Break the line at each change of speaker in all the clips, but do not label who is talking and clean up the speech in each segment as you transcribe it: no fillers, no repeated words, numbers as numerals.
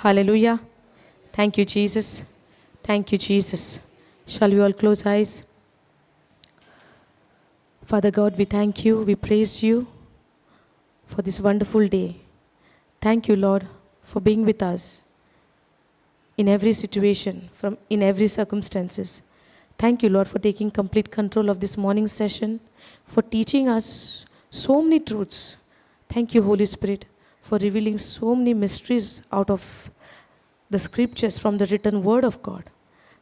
Hallelujah. Thank you, Jesus. Thank you, Jesus. Shall we all close eyes? Father God, we thank you. We praise you for this wonderful day. Thank you, Lord, for being with us in every situation, in every circumstances. Thank you, Lord, for taking complete control of this morning session, for teaching us so many truths. Thank you, Holy Spirit, for revealing so many mysteries out of the scriptures from the written word of God.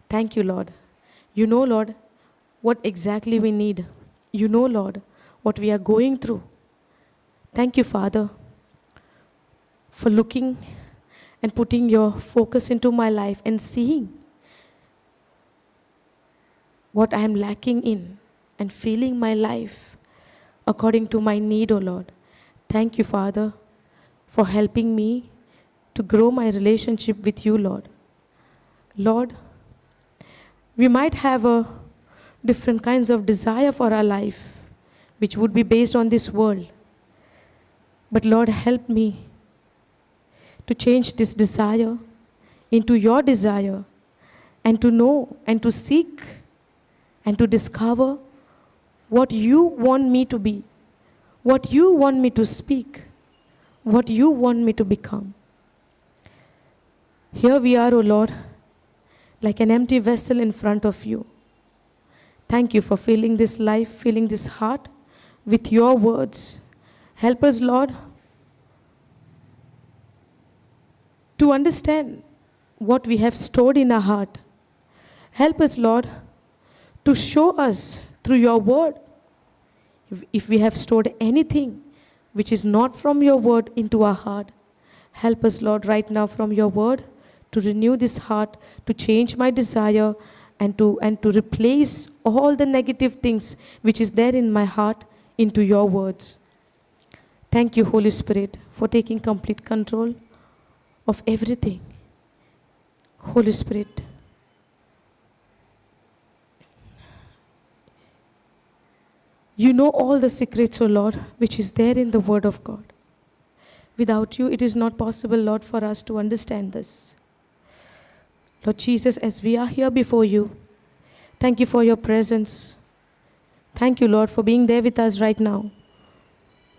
Thank you, Lord. You know, Lord, what exactly we need. You know, Lord, what we are going through. Thank you, Father, for looking and putting your focus into my life and seeing what I am lacking in and filling my life according to my need, O Lord. Thank you, Father, for helping me to grow my relationship with you, Lord. Lord, we might have a different kinds of desire for our life, which would be based on this world. But Lord, help me to change this desire into your desire, and to know and to seek and to discover what you want me to be, what you want me to speak, what you want me to become. Here we are, O Lord, like an empty vessel in front of you. Thank you for filling this life, filling this heart with your words. Help us, Lord, to understand what we have stored in our heart. Help us, Lord, to show us through your word if we have stored anything which is not from your word into our heart. Help us, Lord, right now from your word to renew this heart, to change my desire, and to replace all the negative things which is there in my heart into your words. Thank you, Holy Spirit, for taking complete control of everything. Holy Spirit, you know all the secrets, O Lord, which is there in the Word of God. Without you, it is not possible, Lord, for us to understand this. Lord Jesus, as we are here before you, thank you for your presence. Thank you, Lord, for being there with us right now.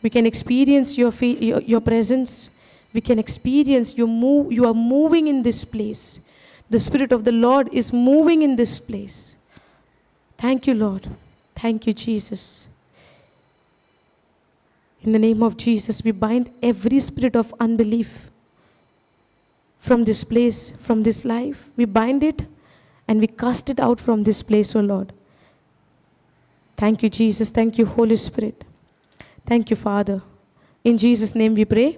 We can experience your presence. We can experience you are moving in this place. The Spirit of the Lord is moving in this place. Thank you, Lord. Thank you, Jesus. In the name of Jesus, we bind every spirit of unbelief from this place, from this life. We bind it and we cast it out from this place, O Lord. Thank you, Jesus. Thank you, Holy Spirit. Thank you, Father. In Jesus' name we pray.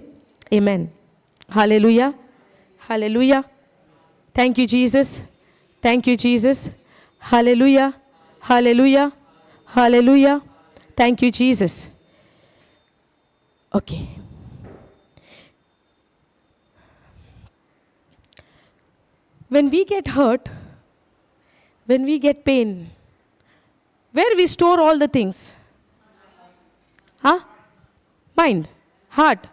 Amen. Hallelujah. Hallelujah. Thank you, Jesus. Thank you, Jesus. Hallelujah. Hallelujah. Hallelujah. Thank you, Jesus. Okay. When we get hurt, when we get pain, where we store all the things? Huh? Mind. Heart.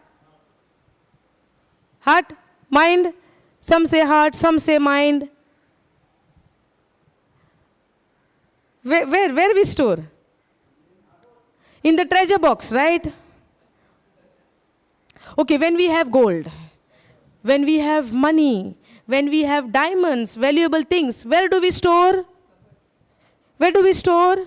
Heart, mind. Some say heart, some say mind. Where we store? In the treasure box, right? Okay, when we have gold, when we have money, when we have diamonds, valuable things, where do we store? Where do we store?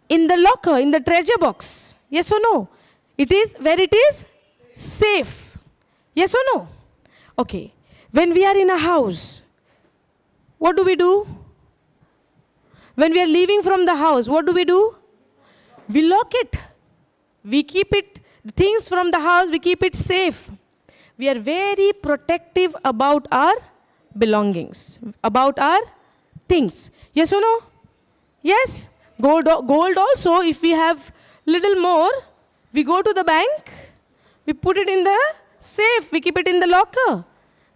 In the locker, in the treasure box. Yes or no? It is where it is safe. Yes or no? Okay. When we are in a house, what do? When we are leaving from the house, what do? We lock it. We keep it, the things from the house, we keep it safe. We are very protective about our belongings, about our things. Yes or no? Yes? Gold also, if we have little more, we go to the bank, we put it in the safe, we keep it in the locker.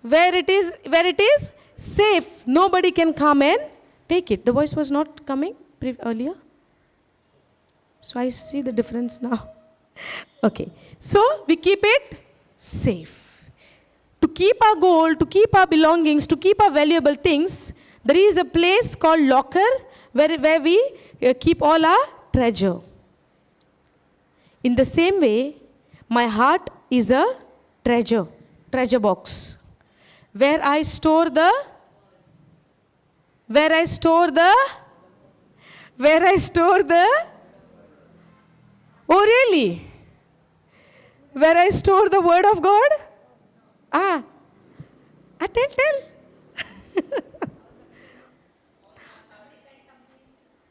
Where it is safe, nobody can come and take it. The voice was not coming earlier. So I see the difference now. Okay. So we keep it safe. To keep our gold, to keep our belongings, to keep our valuable things, there is a place called locker where we keep all our treasure. In the same way, my heart is a treasure box, where I store the, oh really? Where I store the word of God? Tell.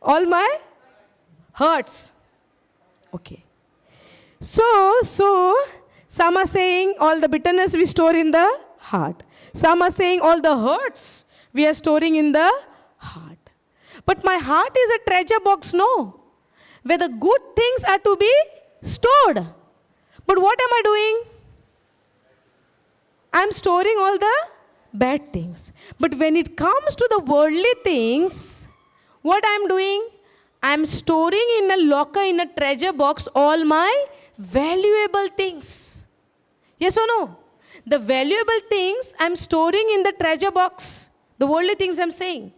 All my hurts. Okay. So, some are saying all the bitterness we store in the heart. Some are saying all the hurts we are storing in the heart. But my heart is a treasure box, no, where the good things are to be stored. But what am I doing? I'm storing all the bad things. But when it comes to the worldly things, what I'm doing? I'm storing in a locker, in a treasure box, all my valuable things. Yes or no? The valuable things I'm storing in the treasure box. The worldly things I'm saying.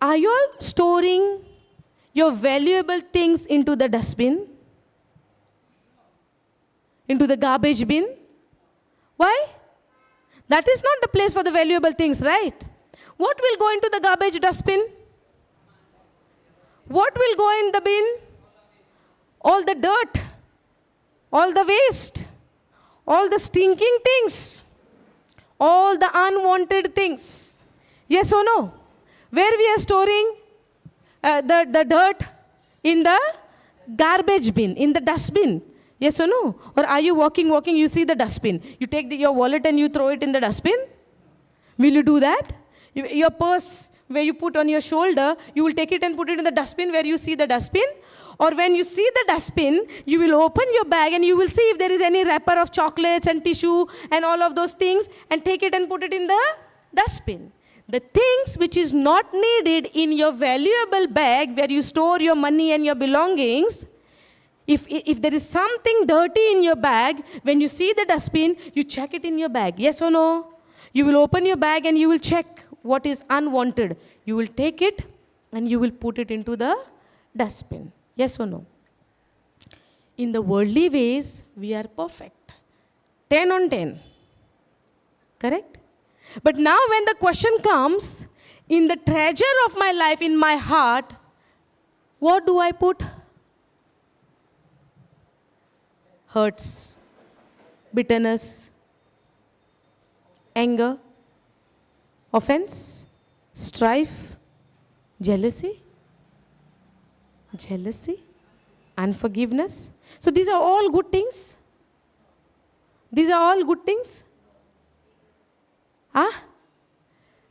Are you all storing your valuable things into the dustbin? Into the garbage bin? Why? That is not the place for the valuable things, right? What will go into the garbage dustbin? What will go in the bin? All the dirt, all the waste, all the stinking things, all the unwanted things. Yes or no? Where we are storing the dirt? In the garbage bin, in the dustbin. Yes or no? Or are you walking, you see the dustbin. You take your wallet and you throw it in the dustbin? Will you do that? Your purse, where you put on your shoulder, you will take it and put it in the dustbin where you see the dustbin? Or when you see the dustbin, you will open your bag and you will see if there is any wrapper of chocolates and tissue and all of those things, and take it and put it in the dustbin. The things which is not needed in your valuable bag where you store your money and your belongings, if there is something dirty in your bag, when you see the dustbin, you check it in your bag. Yes or no? You will open your bag and you will check what is unwanted. You will take it and you will put it into the dustbin. Yes or no? In the worldly ways, we are perfect. 10 on 10. Correct? But now when the question comes, in the treasure of my life, in my heart, what do I put? Hurts, bitterness, anger, offense, strife, jealousy, unforgiveness. So these are all good things. These are all good things.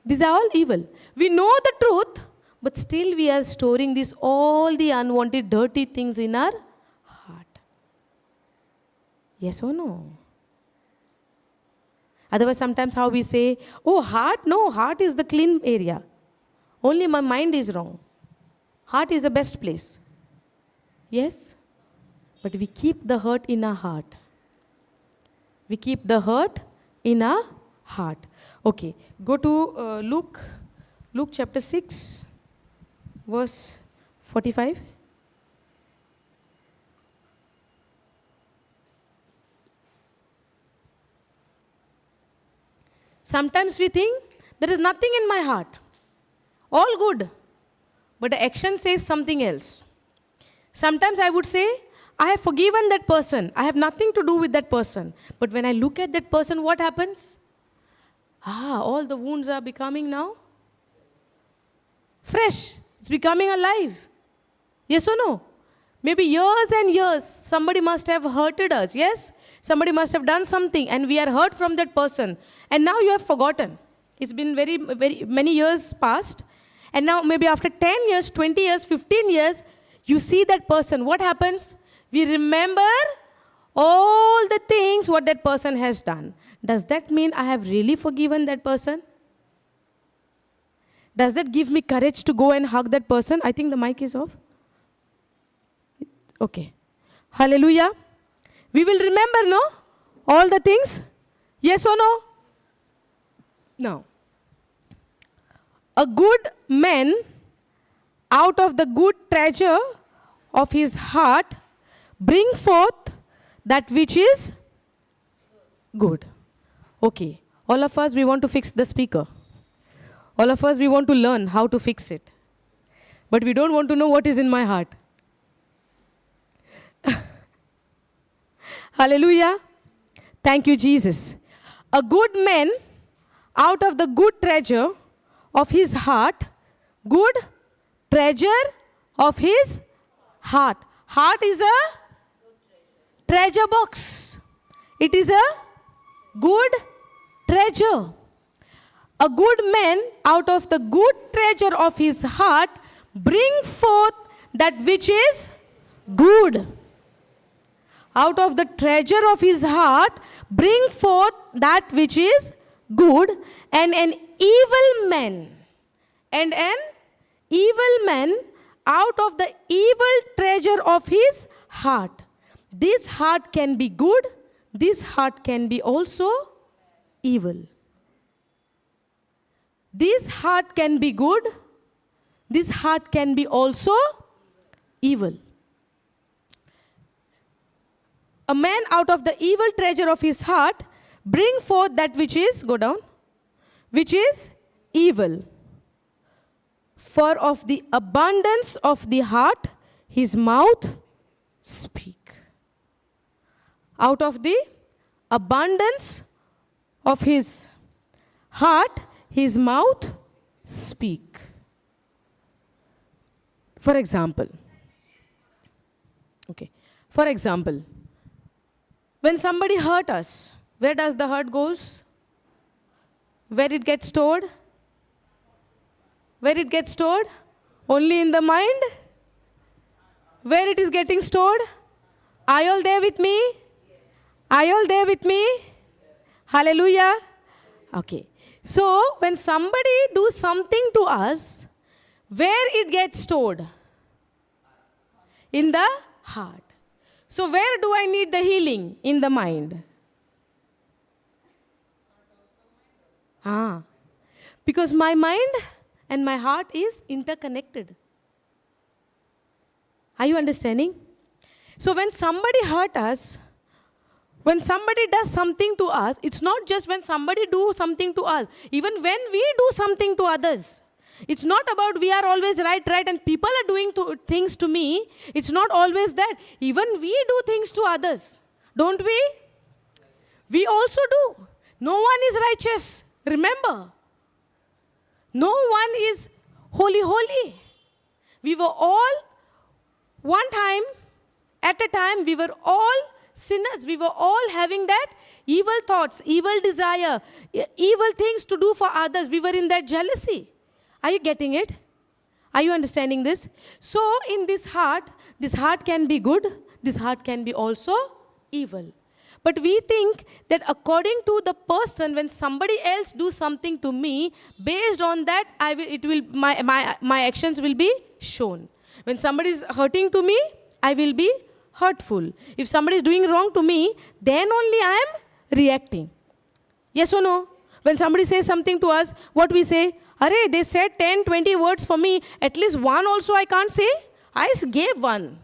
These are all evil. We know the truth, but still we are storing all the unwanted, dirty things in our heart. Yes or no? Otherwise, sometimes how we say, oh, heart? No, heart is the clean area. Only my mind is wrong. Heart is the best place. Yes? But we keep the hurt in our heart. We keep the hurt in our heart. Okay, go to Luke chapter 6, verse 45. Sometimes we think there is nothing in my heart. All good. But the action says something else. Sometimes I would say, I have forgiven that person. I have nothing to do with that person. But when I look at that person, what happens? All the wounds are becoming now fresh. It's becoming alive. Yes or no? Maybe years and years, somebody must have hurted us. Yes? Somebody must have done something and we are hurt from that person. And now you have forgotten. It's been very, very many years past. And now maybe after 10 years, 20 years, 15 years, you see that person. What happens? We remember all the things what that person has done. Does that mean I have really forgiven that person? Does that give me courage to go and hug that person? I think the mic is off. Okay. Hallelujah. We will remember, no? All the things. Yes or no? Now, a good man out of the good treasure of his heart bring forth that which is good. Okay, all of us, we want to fix the speaker. All of us, we want to learn how to fix it. But we don't want to know what is in my heart. Hallelujah. Thank you, Jesus. A good man out of the good treasure of his heart, good treasure of his heart. Heart is a treasure box. It is a good treasure. A good man out of the good treasure of his heart bring forth that which is good. Out of the treasure of his heart bring forth that which is good, and an evil man out of the evil treasure of his heart. This heart can be good, this heart can be also evil. This heart can be good, this heart can be also evil. A man out of the evil treasure of his heart bring forth that which is, go down, which is evil. For of the abundance of the heart, his mouth speak. Out of the abundance of his heart, his mouth speak. For example, when somebody hurt us, where does the hurt goes? Where it gets stored? Where it gets stored? Only in the mind? Where it is getting stored? Are you all there with me? Are you all there with me? Hallelujah. Okay. So, when somebody do something to us, where it gets stored? In the heart. So, where do I need the healing? In the mind. Because my mind and my heart is interconnected. Are you understanding? So when somebody hurt us, when somebody does something to us, it's not just when somebody do something to us. Even when we do something to others, it's not about we are always right, and people are doing things to me. It's not always that. Even we do things to others. Don't we? We also do. No one is righteous. Remember. No one is holy. We were all, one time, at a time, we were all sinners. We were all having that evil thoughts, evil desire, evil things to do for others. We were in that jealousy. Are you getting it? Are you understanding this? So, in this heart can be good, this heart can be also evil. But we think that according to the person, when somebody else do something to me, based on that, my actions will be shown. When somebody is hurting to me, I will be hurtful. If somebody is doing wrong to me, then only I am reacting. Yes or no? When somebody says something to us, what we say? Arey, they said 10, 20 words for me. At least one also I can't say. I gave one.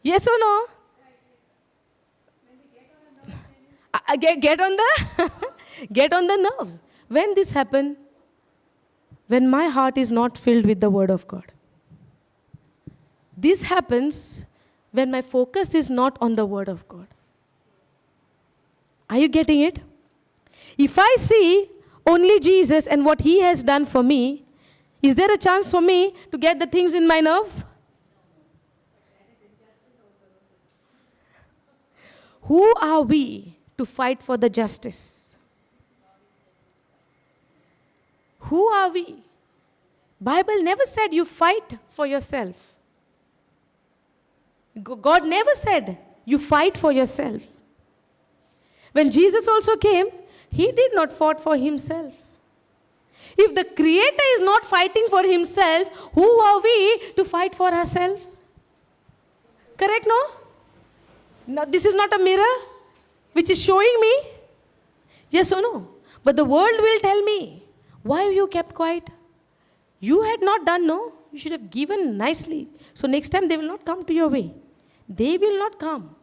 Yes or no? Get on the nerves. When this happens? When my heart is not filled with the word of God. This happens when my focus is not on the word of God. Are you getting it? If I see only Jesus and what he has done for me, is there a chance for me to get the things in my nerve? Who are we to fight for the justice? Who are we? Bible never said you fight for yourself. God never said you fight for yourself. When Jesus also came, he did not fight for himself. If the Creator is not fighting for himself, who are we to fight for ourselves? Correct, no? No, this is not a mirror which is showing me. Yes or no? But the world will tell me, why you kept quiet? You had not done, no? You should have given nicely. So next time they will not come to your way. They will not come.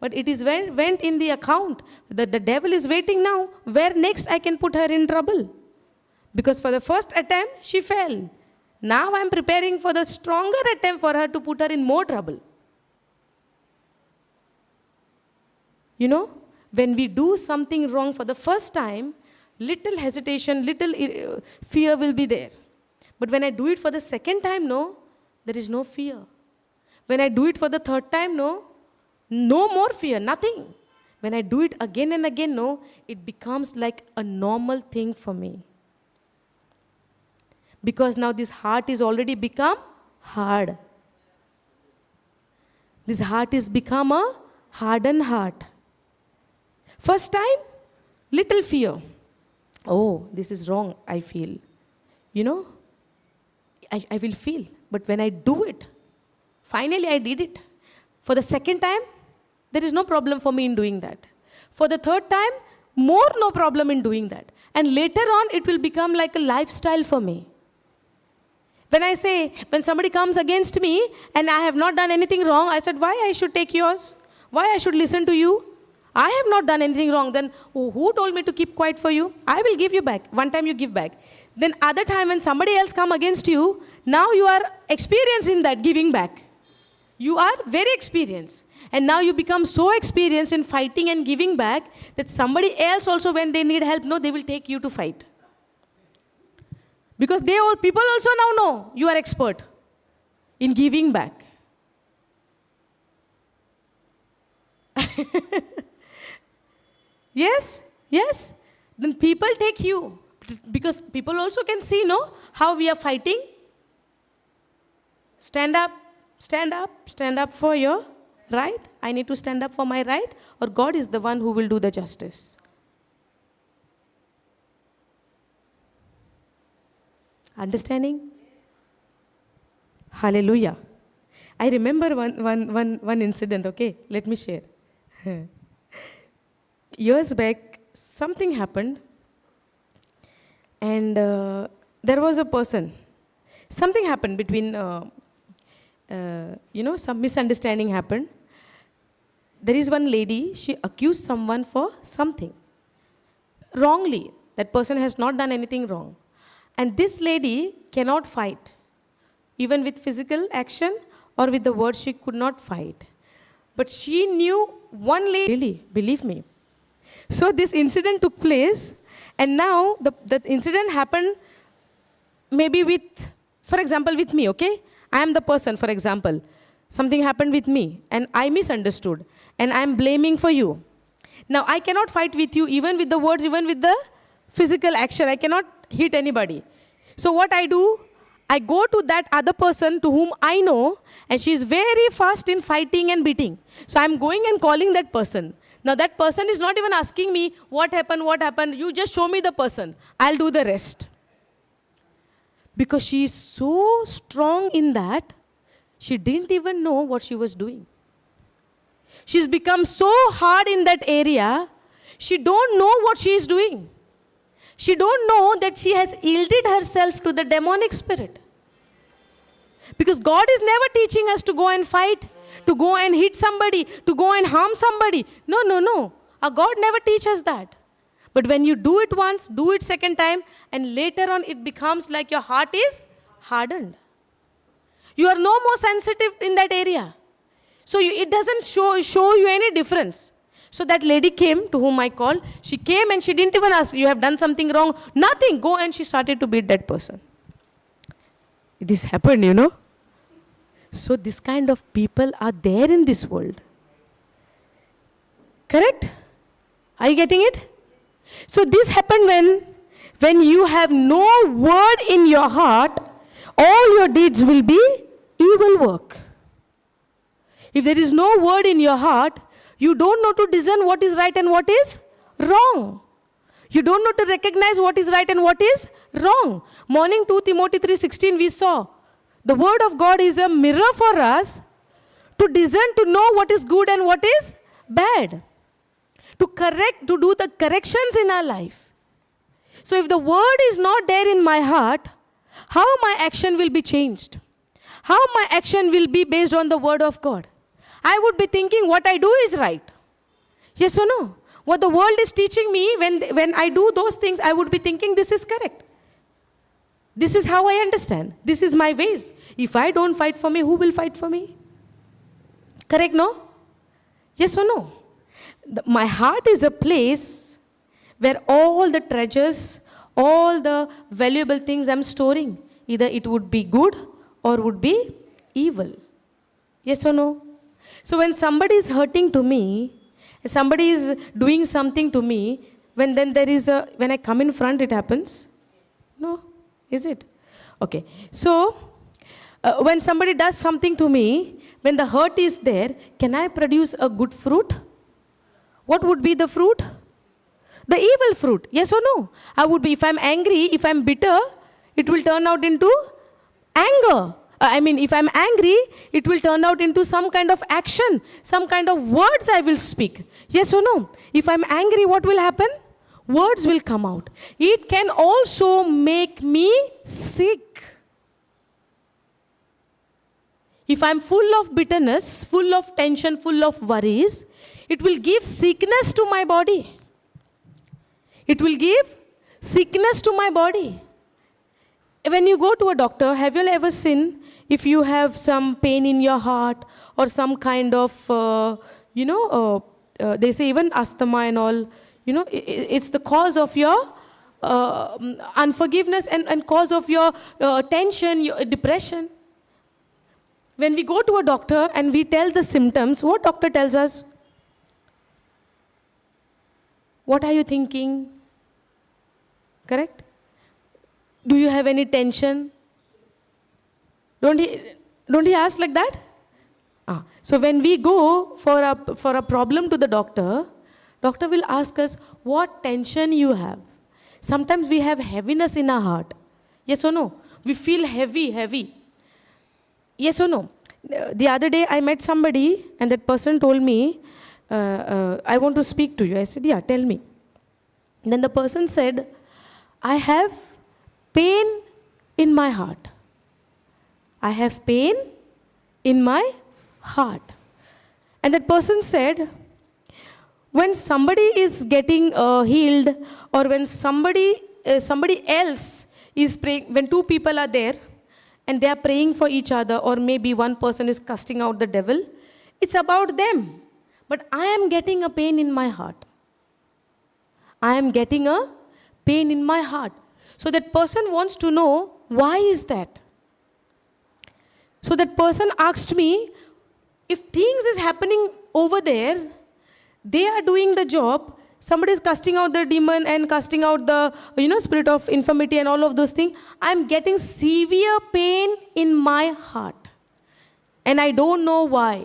But it is went in the account that the devil is waiting now. Where next I can put her in trouble? Because for the first attempt, she fell. Now I am preparing for the stronger attempt for her to put her in more trouble. You know, when we do something wrong for the first time, little hesitation, little fear will be there. But when I do it for the second time, no, there is no fear. When I do it for the third time, no more fear, nothing. When I do it again and again, no, it becomes like a normal thing for me. Because now this heart is already become hard. This heart is become a hardened heart. First time, little fear. Oh, this is wrong, I feel. You know, I will feel. But when I do it, finally I did it. For the second time, there is no problem for me in doing that. For the third time, no problem in doing that. And later on, it will become like a lifestyle for me. When somebody comes against me and I have not done anything wrong, I said, why I should take yours? Why I should listen to you? I have not done anything wrong. Then who told me to keep quiet for you? I will give you back. One time you give back. Then other time when somebody else come against you, now you are experienced in that giving back. You are very experienced. And now you become so experienced in fighting and giving back that somebody else also, when they need help, no, they will take you to fight. Because people also now know you are expert in giving back. Yes. Then people take you. Because people also can see, no, how we are fighting. Stand up for your right. I need to stand up for my right, or God is the one who will do the justice. Understanding? Hallelujah. I remember one incident, okay? Let me share. Years back, something happened, and there was a person. Something happened between, some misunderstanding happened. There is one lady, she accused someone for something. Wrongly. That person has not done anything wrong. And this lady cannot fight. Even with physical action or with the words, she could not fight. But she knew one lady, really, believe me. So this incident took place, and now the incident happened maybe with, for example, with me, okay? I am the person, for example. Something happened with me, and I misunderstood, and I am blaming for you. Now, I cannot fight with you, even with the words, even with the physical action. I cannot hit anybody. So what I do, I go to that other person to whom I know, and she is very fast in fighting and beating. So I'm going and calling that person. Now that person is not even asking me, what happened? You just show me the person. I'll do the rest. Because she is so strong in that, she didn't even know what she was doing. She's become so hard in that area, she don't know what she is doing. She don't know that she has yielded herself to the demonic spirit. Because God is never teaching us to go and fight, to go and hit somebody, to go and harm somebody. No. Our God never teaches that. But when you do it once, do it second time, and later on it becomes like your heart is hardened. You are no more sensitive in that area. So it doesn't show you any difference. So that lady came to whom I called. She came and she didn't even ask, you have done something wrong. Nothing. Go, and she started to beat that person. This happened, you know. So this kind of people are there in this world. Correct? Are you getting it? So this happened when you have no word in your heart, all your deeds will be evil work. If there is no word in your heart, you don't know to discern what is right and what is wrong. You don't know to recognize what is right and what is wrong. Morning 2 Timothy 3:16 we saw. The word of God is a mirror for us to discern, to know what is good and what is bad. to do the corrections in our life. So if the word is not there in my heart, how my action will be changed? How my action will be based on the word of God? I would be thinking what I do is right. Yes or no? What the world is teaching me, when I do those things, I would be thinking this is correct. This is how I understand. This is my ways. If I don't fight for me, who will fight for me? Correct, no? Yes or no? My heart is a place where all the treasures, all the valuable things I'm storing, either it would be good or would be evil. Yes or no? So when somebody is hurting to me, somebody is doing something to me, when I come in front, it happens? No. Is it? Okay. So, when somebody does something to me, when the hurt is there, can I produce a good fruit? What would be the fruit? The evil fruit. Yes or no? I would be, if I'm angry, if I'm bitter, it will turn out into anger. If I'm angry, it will turn out into some kind of action, some kind of words I will speak. Yes or no? If I'm angry, what will happen? Words will come out. It can also make me sick. If I'm full of bitterness, full of tension, full of worries, it will give sickness to my body. It will give sickness to my body. When you go to a doctor, have you ever seen if you have some pain in your heart or some kind of, they say even asthma and all, it's the cause of your unforgiveness and cause of your tension, your depression. When we go to a doctor and we tell the symptoms, what doctor tells us? What are you thinking? Correct? Do you have any tension? Don't he ask like that? So when we go for a problem to the doctor will ask us what tension you have. Sometimes we have heaviness in our heart. Yes or no? We feel heavy. Yes or no? The other day I met somebody and that person told me, I want to speak to you. I said, yeah, tell me. Then the person said, I have pain in my heart. I have pain in my heart. And that person said, when somebody is getting healed, or when somebody else is praying, when two people are there and they are praying for each other, or maybe one person is casting out the devil, it's about them. But I am getting a pain in my heart. I am getting a pain in my heart. So that person wants to know, why is that? So that person asked me, if things is happening over there, they are doing the job, somebody is casting out the demon and casting out the spirit of infirmity and all of those things, I am getting severe pain in my heart. And I don't know why.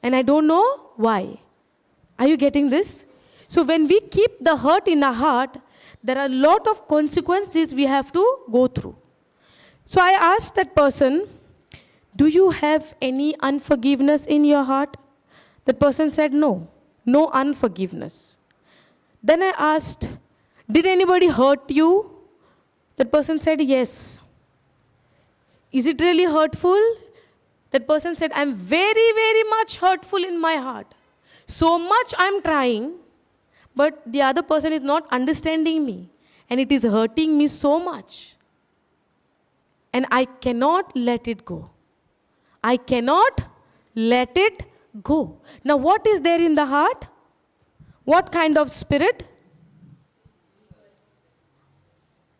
And I don't know why. Are you getting this? So when we keep the hurt in our heart, there are a lot of consequences we have to go through. So I asked that person, do you have any unforgiveness in your heart? That person said, no unforgiveness. Then I asked, did anybody hurt you? That person said, yes. Is it really hurtful? That person said, I'm very, very much hurtful in my heart. So much I'm trying, but the other person is not understanding me. And it is hurting me so much. And I cannot let it go. I cannot let it go. Now what is there in the heart? What kind of spirit?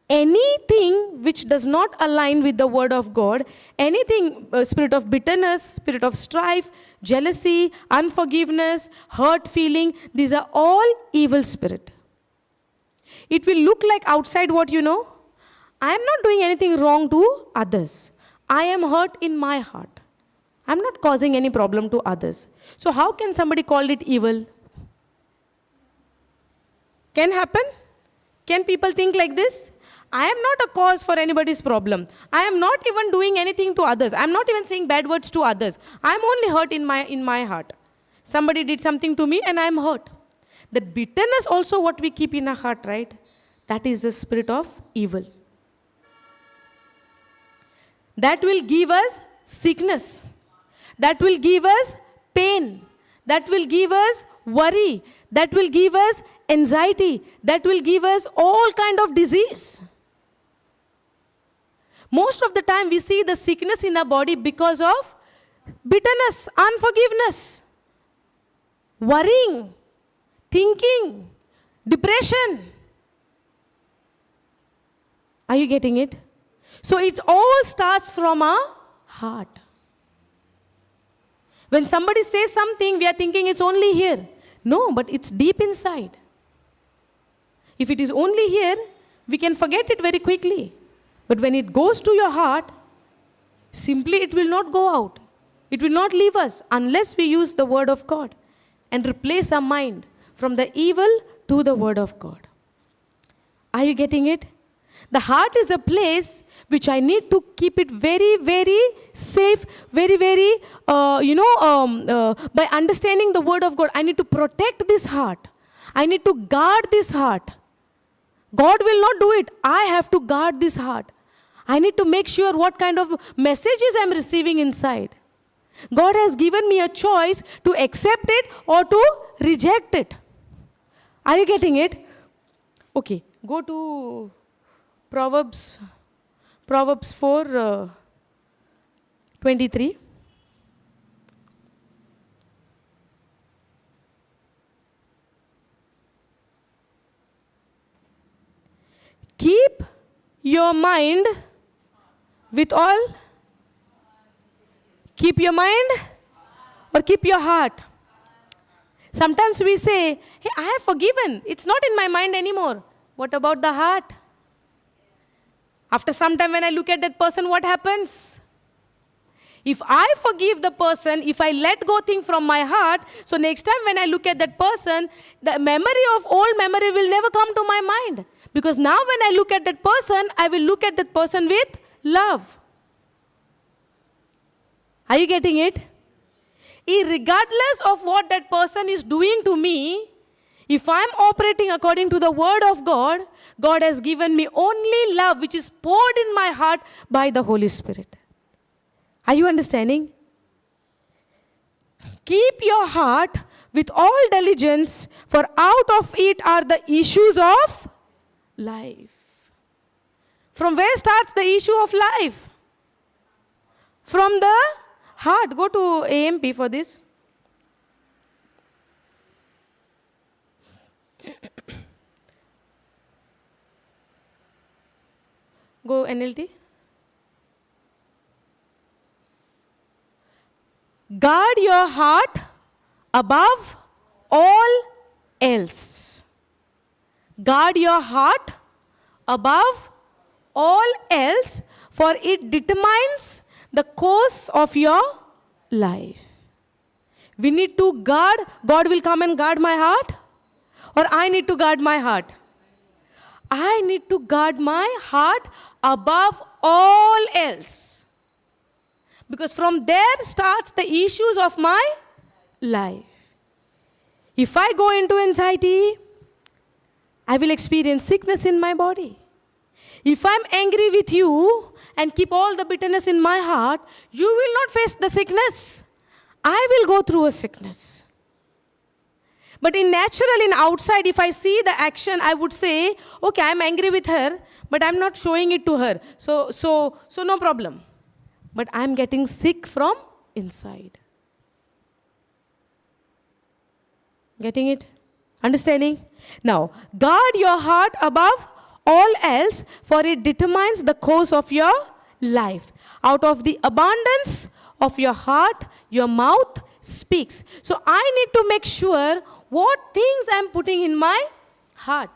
Anything which does not align with the word of God, anything, spirit of bitterness, spirit of strife, jealousy, unforgiveness, hurt feeling, these are all evil spirit. It will look like outside what you know. I am not doing anything wrong to others. I am hurt in my heart. I am not causing any problem to others. So how can somebody call it evil? Can happen? Can people think like this? I am not a cause for anybody's problem. I am not even doing anything to others. I am not even saying bad words to others. I am only hurt in my heart. Somebody did something to me and I am hurt. That bitterness also what we keep in our heart, right? That is the spirit of evil. That will give us sickness. That will give us pain. That will give us worry. That will give us anxiety. That will give us all kind of disease. Most of the time we see the sickness in our body because of bitterness, unforgiveness, worrying, thinking, depression. Are you getting it? So it all starts from our heart. When somebody says something, we are thinking it's only here. No, but it's deep inside. If it is only here, we can forget it very quickly. But when it goes to your heart, simply it will not go out. It will not leave us unless we use the word of God and replace our mind from the evil to the word of God. Are you getting it? The heart is a place which I need to keep it very, very safe, very, very, by understanding the word of God. I need to protect this heart. I need to guard this heart. God will not do it. I have to guard this heart. I need to make sure what kind of messages I'm receiving inside. God has given me a choice to accept it or to reject it. Are you getting it? Okay, go to Proverbs 4:23. Keep your mind with all. Keep your mind or keep your heart. Sometimes we say, hey, I have forgiven. It's not in my mind anymore. What about the heart? After some time when I look at that person, what happens? If I forgive the person, if I let go thing from my heart, so next time when I look at that person, the memory of old memory will never come to my mind. Because now when I look at that person, I will look at that person with love. Are you getting it? Irregardless of what that person is doing to me, if I'm operating according to the word of God, God has given me only love which is poured in my heart by the Holy Spirit. Are you understanding? Keep your heart with all diligence, for out of it are the issues of life. From where starts the issue of life? From the heart. Go to AMP for this. Go NLT. Guard your heart above all else. Guard your heart above all else, for it determines the course of your life. We need to guard. God will come and guard my heart, or I need to guard my heart? I need to guard my heart above all else. Because from there starts the issues of my life. If I go into anxiety, I will experience sickness in my body. If I'm angry with you and keep all the bitterness in my heart, you will not face the sickness. I will go through a sickness. But in natural, in outside, if I see the action, I would say, okay, I'm angry with her, but I'm not showing it to her. So no problem. But I'm getting sick from inside. Getting it? Understanding? Now, guard your heart above all else, for it determines the course of your life. Out of the abundance of your heart, your mouth speaks. So I need to make sure what things I'm putting in my heart.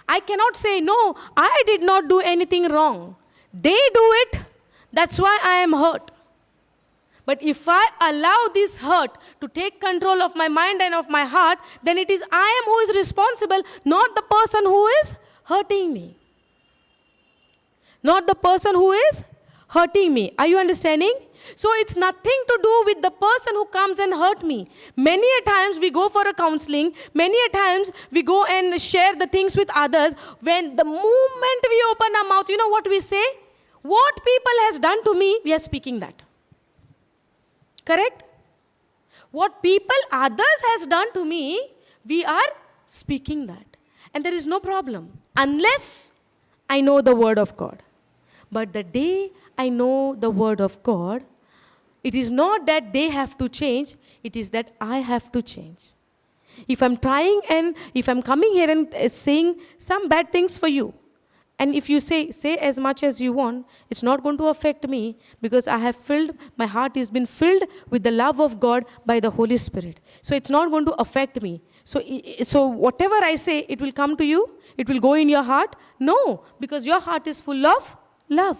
I cannot say, no, I did not do anything wrong. They do it, that's why I am hurt. But if I allow this hurt to take control of my mind and of my heart, then it is I am who is responsible, not the person who is hurting me. Not the person who is hurting me. Are you understanding? So it's nothing to do with the person who comes and hurt me. Many a times we go for a counseling. Many a times we go and share the things with others. When the moment we open our mouth, you know what we say? What people has done to me, we are speaking that. Correct? What people, others has done to me, we are speaking that. And there is no problem. Unless I know the word of God. But the day I know the word of God, it is not that they have to change, it is that I have to change. If I'm trying and if I'm coming here and saying some bad things for you, and if you say as much as you want, it's not going to affect me because I have my heart has been filled with the love of God by the Holy Spirit. So it's not going to affect me. So whatever I say, it will come to you, it will go in your heart. No, because your heart is full of love.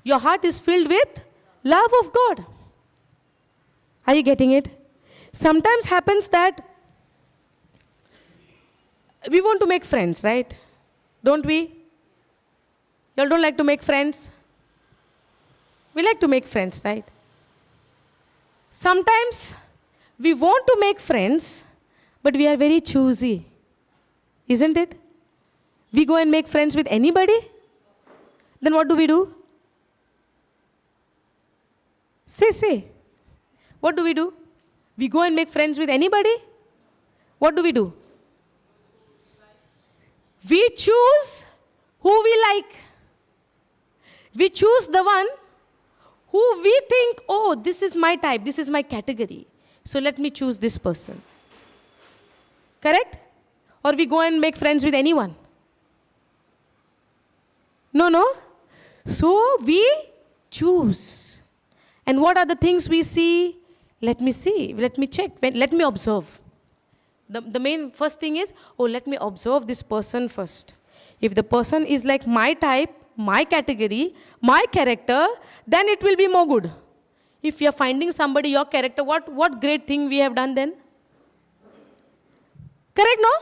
Your heart is filled with love of God. Are you getting it? Sometimes happens that we want to make friends, right? Don't we? Y'all don't like to make friends? We like to make friends, right? Sometimes we want to make friends, but we are very choosy. Isn't it? We go and make friends with anybody. Then what do? Say. What do? We go and make friends with anybody. What do? We choose who we like. We choose the one who we think, oh, this is my type, this is my category. So let me choose this person. Correct? Or we go and make friends with anyone. No. So we choose. And what are the things we see? Let me see. Let me check. Let me observe. The main first thing is, let me observe this person first. If the person is like my type, my category, my character, then it will be more good. If you are finding somebody, your character, what great thing we have done then? Correct, no?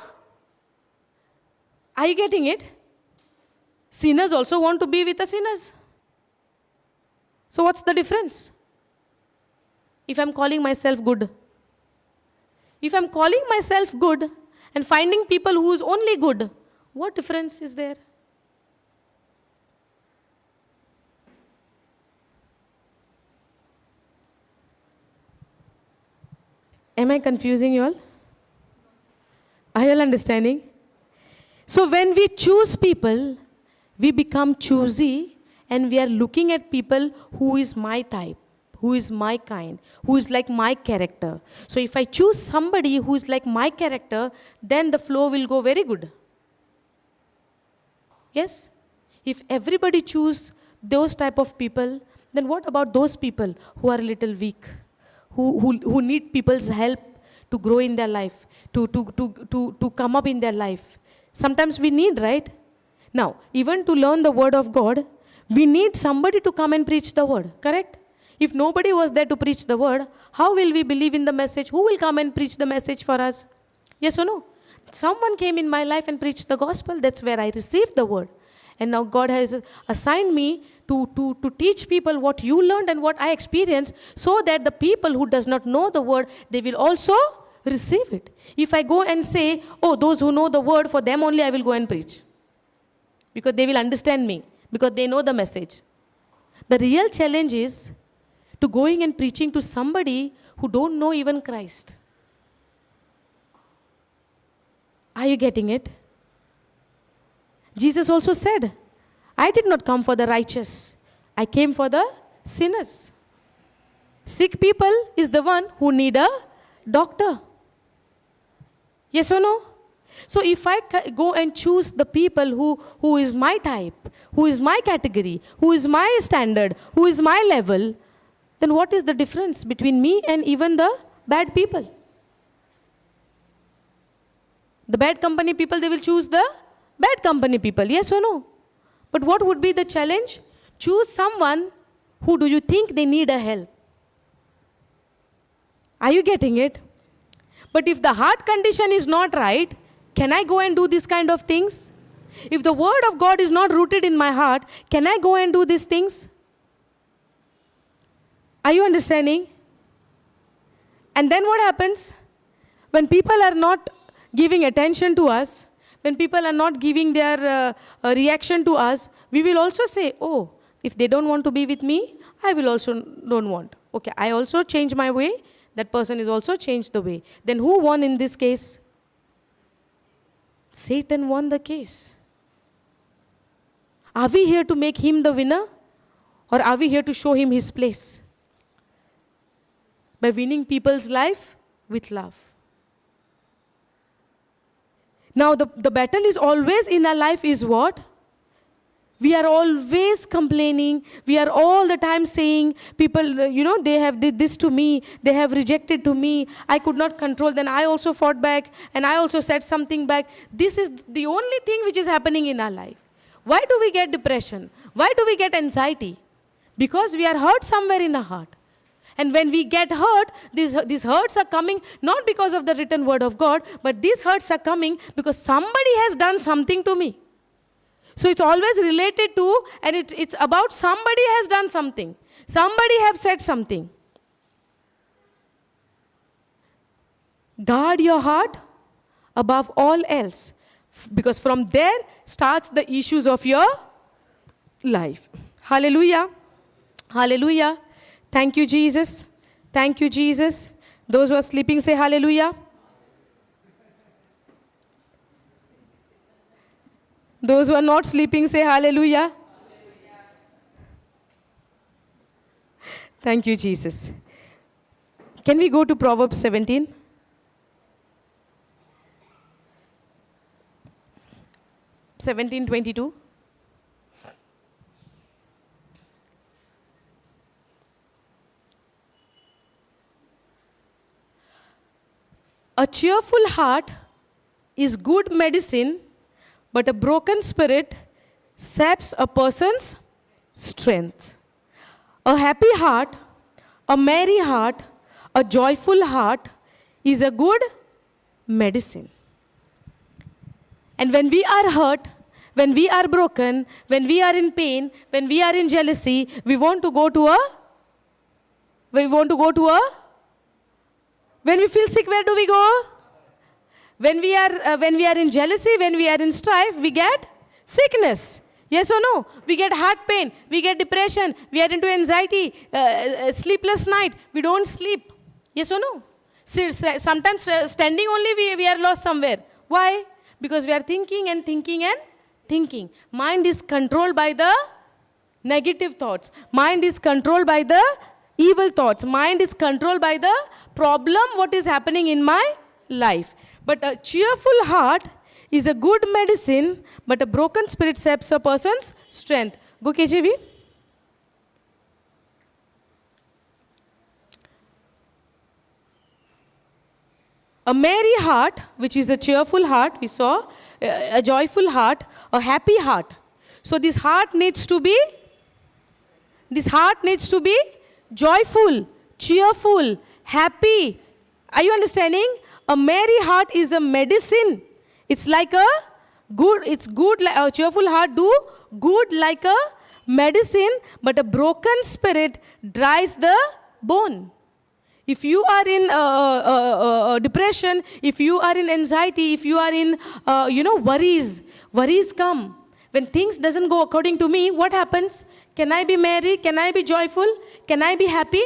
Are you getting it? Sinners also want to be with the sinners. So what's the difference? If I'm calling myself good. If I'm calling myself good and finding people who is only good, what difference is there? Am I confusing you all? Are you all understanding? So when we choose people, we become choosy and we are looking at people who is my type, who is my kind, who is like my character. So if I choose somebody who is like my character, then the flow will go very good. Yes? If everybody choose those type of people, then what about those people who are a little weak, who need people's help to grow in their life, to come up in their life? Sometimes we need, right? Now, even to learn the word of God, we need somebody to come and preach the word, correct? If nobody was there to preach the word, how will we believe in the message? Who will come and preach the message for us? Yes or no? Someone came in my life and preached the gospel. That's where I received the word. And now God has assigned me to teach people what you learned and what I experienced, so that the people who does not know the word, they will also receive it. If I go and say, those who know the word, for them only I will go and preach. Because they will understand me. Because they know the message. The real challenge is to going and preaching to somebody who don't know even Christ. Are you getting it? Jesus also said, I did not come for the righteous. I came for the sinners. Sick people is the one who need a doctor. Yes or no? So if I go and choose the people who is my type, who is my category, who is my standard, who is my level, then what is the difference between me and even the bad people? The bad company people, they will choose the bad company people, yes or no? But what would be the challenge? Choose someone who do you think they need a help. Are you getting it? But if the heart condition is not right, can I go and do these kind of things? If the word of God is not rooted in my heart, can I go and do these things? Are you understanding? And then what happens? When people are not giving attention to us, when people are not giving their reaction to us, we will also say, oh, if they don't want to be with me, I will also don't want. Okay, I also change my way. That person is also changed the way. Then who won in this case? Satan won the case. Are we here to make him the winner? Or are we here to show him his place? By winning people's life with love. Now the battle is always in our life is what? We are always complaining. We are all the time saying, people, they have did this to me. They have rejected to me. I could not control. Then I also fought back. And I also said something back. This is the only thing which is happening in our life. Why do we get depression? Why do we get anxiety? Because we are hurt somewhere in our heart. And when we get hurt, these hurts are coming not because of the written word of God, but these hurts are coming because somebody has done something to me. So it's always related to, and it's about somebody has done something. Somebody have said something. Guard your heart above all else, because from there starts the issues of your life. Hallelujah. Hallelujah. Thank you, Jesus. Thank you, Jesus. Those who are sleeping, say hallelujah. Those who are not sleeping, say hallelujah. Hallelujah. Thank you, Jesus. Can we go to Proverbs 17? Seventeen 22. A cheerful heart is good medicine, but a broken spirit saps a person's strength. A happy heart, a merry heart, a joyful heart is a good medicine. And when we are hurt, when we are broken, when we are in pain, when we are in jealousy, we want to go to a when we feel sick, where do we go? When we are in jealousy, when we are in strife, we get sickness. Yes or no? We get heart pain, we get depression, we are into anxiety, sleepless night, we don't sleep. Yes or no? Sometimes standing only we are lost somewhere. Why? Because we are thinking and thinking and thinking. Mind is controlled by the negative thoughts. Mind is controlled by the evil thoughts. Mind is controlled by the problem, what is happening in my life. But a cheerful heart is a good medicine, but a broken spirit saps a person's strength. Go KJV. A merry heart, which is a cheerful heart, we saw, a joyful heart, a happy heart. So this heart needs to be joyful, cheerful, happy. Are you understanding? A merry heart is a medicine. It's like a cheerful heart do good like a medicine, but a broken spirit dries the bone. If you are in depression, if you are in anxiety, if you are in, worries come. When things doesn't go according to me, what happens? Can I be merry? Can I be joyful? Can I be happy?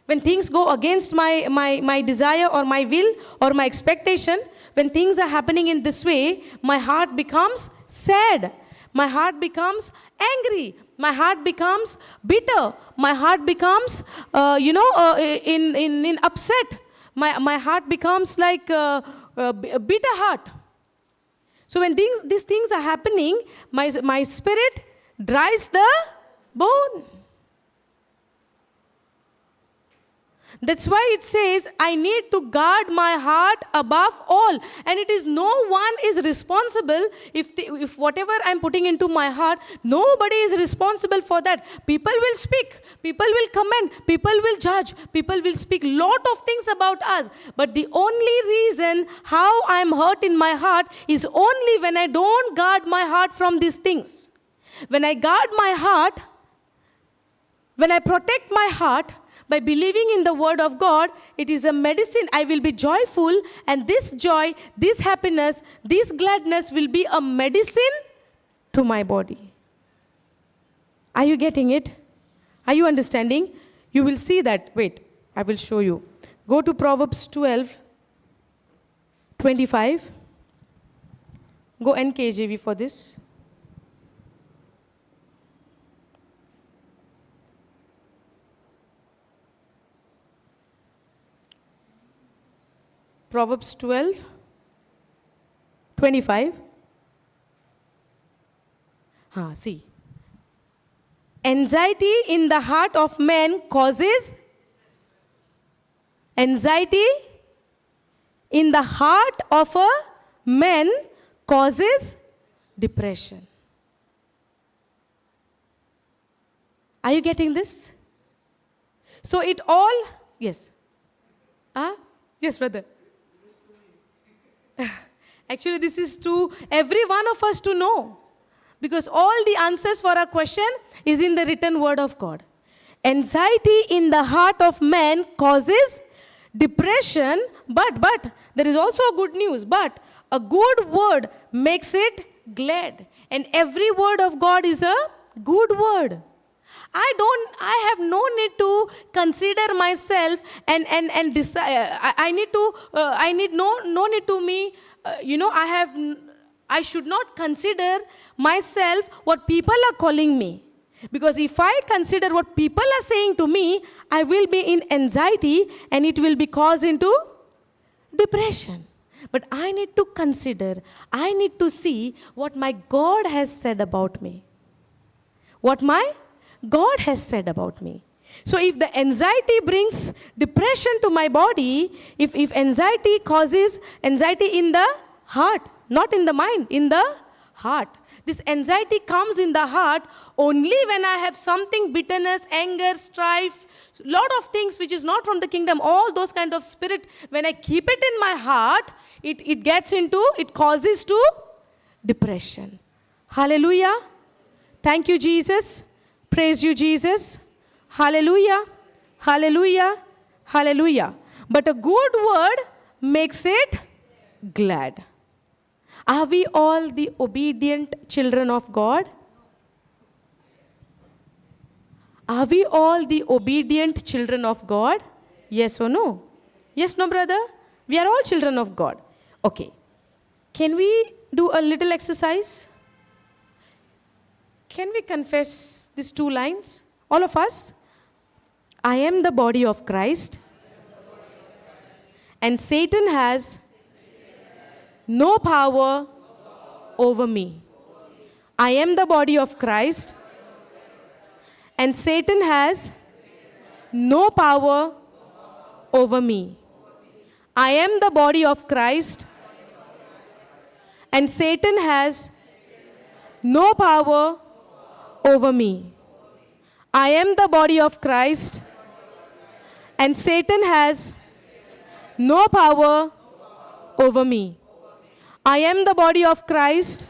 When things go against my desire or my will or my expectation, when things are happening in this way, my heart becomes sad. My heart becomes angry. My heart becomes bitter. My heart becomes, in upset. My heart becomes like a bitter heart. So when these things are happening, my spirit dries the bone. That's why it says, I need to guard my heart above all. And it is no one is responsible if whatever I'm putting into my heart, nobody is responsible for that. People will speak, people will comment, people will judge, people will speak lot of things about us. But the only reason how I'm hurt in my heart is only when I don't guard my heart from these things. When I guard my heart, When I protect my heart by believing in the word of God, it is a medicine. I will be joyful, and this joy, this happiness, this gladness will be a medicine to my body. Are you getting it? Are you understanding? You will see that. Wait, I will show you. Go to Proverbs 12:25. Go NKJV for this. Proverbs 12:25. See. Anxiety in the heart of man causes anxiety in the heart of a man causes depression. Are you getting this? So it all, yes. Yes, brother. Actually, this is to every one of us to know. Because all the answers for our question is in the written word of God. Anxiety in the heart of man causes depression, but there is also good news. But a good word makes it glad. And every word of God is a good word. I have no need to consider myself and decide. I need no need to me. I should not consider myself what people are calling me. Because if I consider what people are saying to me, I will be in anxiety and it will be caused into depression. But I need to consider, I need to see what my God has said about me. What my God has said about me. So if the anxiety brings depression to my body, if anxiety causes anxiety in the heart, not in the mind, in the heart. This anxiety comes in the heart only when I have something, bitterness, anger, strife, lot of things which is not from the kingdom, all those kind of spirit. When I keep it in my heart, it causes to depression. Hallelujah. Thank you, Jesus. Praise you, Jesus. Hallelujah. Hallelujah. Hallelujah. But a good word makes it glad. Are we all the obedient children of God? Are we all the obedient children of God? Yes or no? Yes, no, brother? We are all children of God. Okay. Can we do a little exercise? Can we confess these 2 lines? All of us? I am the body of Christ, and Satan has no power over me. I am the body of Christ, and Satan has no power over me. I am the body of Christ, and Satan has no power over me. I am the body of Christ, and Satan has no power over me. I am the body of Christ,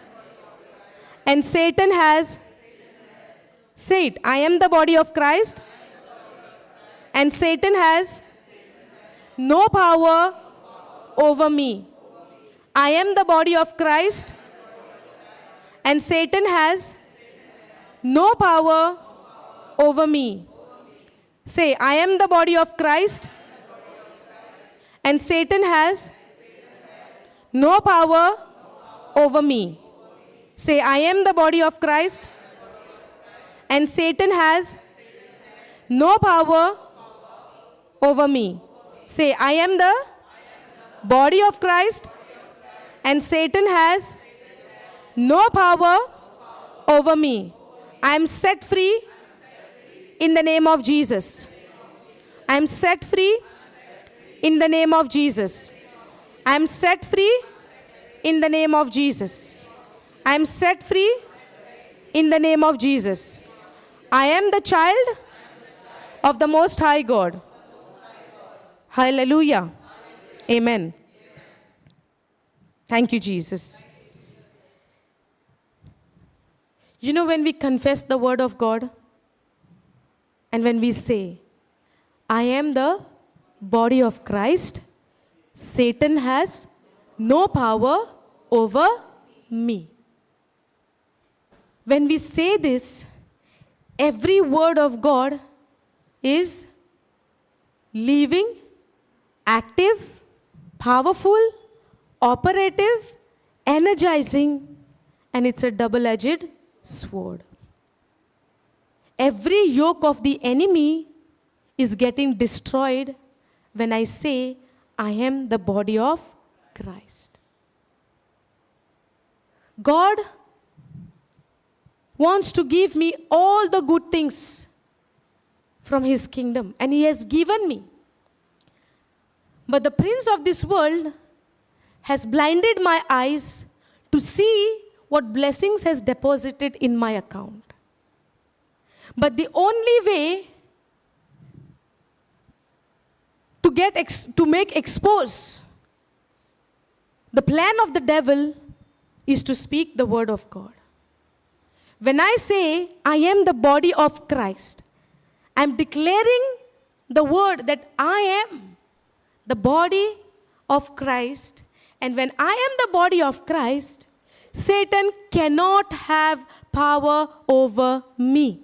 and Satan has, say it, I am the body of Christ, and Satan has no power over me. I am the body of Christ, and Satan has no power over me. Say, I am the body of Christ, and Satan has no power over me. Say, I am the body of Christ, and Satan has no power over me. Say, I am the body of Christ, and Satan has no power over me. I am set free in the name of Jesus. I am set free in the name of Jesus. I am set free in the name of Jesus. I am set free in the name of Jesus. I am the child of the Most High God. Hallelujah. Amen. Thank you, Jesus. You know, when we confess the word of God, and And when we say, I am the body of Christ, Satan has no power over me. When we say this, every word of God is living, active, powerful, operative, energizing, and it's a double-edged sword. Every yoke of the enemy is getting destroyed when I say, I am the body of Christ. God wants to give me all the good things from His kingdom, and He has given me. But the prince of this world has blinded my eyes to see what blessings has deposited in my account. But the only way to make expose the plan of the devil is to speak the word of God. When I say, I am the body of Christ, I am declaring the word that I am the body of Christ. And when I am the body of Christ, Satan cannot have power over me.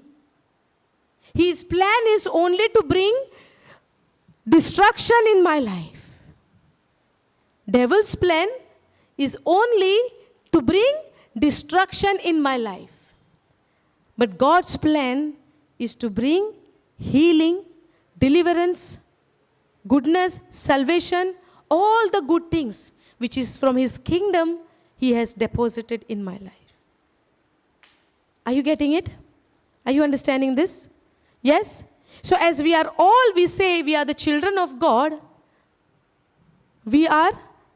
His plan is only to bring destruction in my life. Devil's plan is only to bring destruction in my life. But God's plan is to bring healing, deliverance, goodness, salvation, all the good things which is from His kingdom He has deposited in my life. Are you getting it? Are you understanding this? Yes? So as we say we are the children of God, we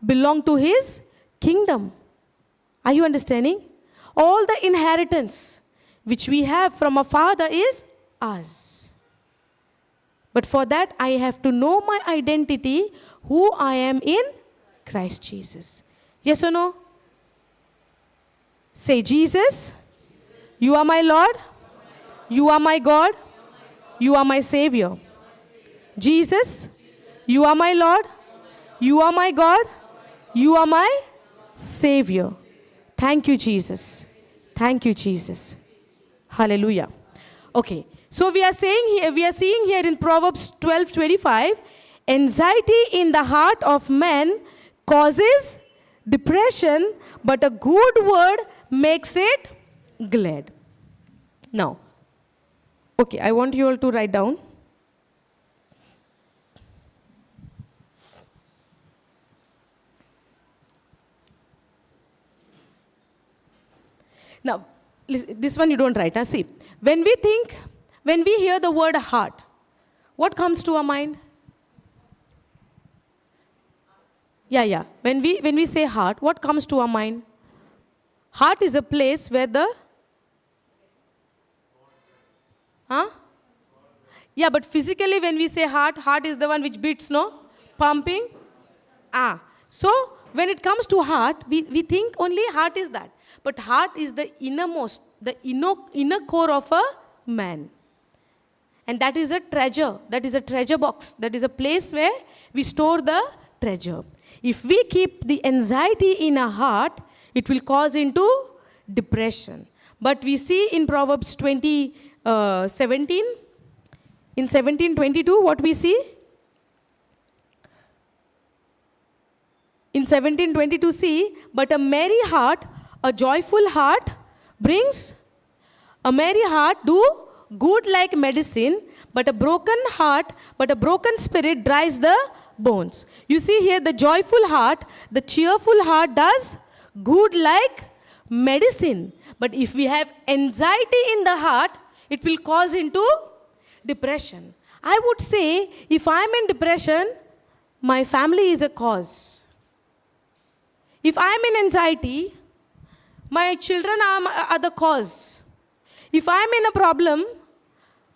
belong to His kingdom. Are you understanding? All the inheritance which we have from our Father is us. But for that I have to know my identity, who I am in Christ Jesus. Yes or no? Say, Jesus, you are my Lord, you are my God, you are my Savior. Jesus, you are my Lord, you are my God, you are my Savior. Thank you, Jesus. Thank you, Jesus. Hallelujah. Okay. So we are seeing here in Proverbs 12:25, anxiety in the heart of man causes depression, but a good word makes it glad. Now, okay, I want you all to write down. Now, this one you don't write. See, when we hear the word heart, what comes to our mind? Yeah. When we say heart, what comes to our mind? Heart is a place where Yeah, but physically when we say heart is the one which beats, no? Pumping. So when it comes to heart, we think only heart is that. But heart is the innermost, the inner core of a man. And that is a treasure. That is a treasure box. That is a place where we store the treasure. If we keep the anxiety in our heart, it will cause into depression. But we see in Proverbs 17, in 17:22, what we see? In 17:22, see, but a merry heart, a joyful heart brings, a merry heart do good like medicine, but a broken spirit dries the bones. You see here, the joyful heart, the cheerful heart does good like medicine. But if we have anxiety in the heart, it will cause into depression. I would say, if I'm in depression, my family is a cause. If I'm in anxiety, my children are the cause. If I'm in a problem,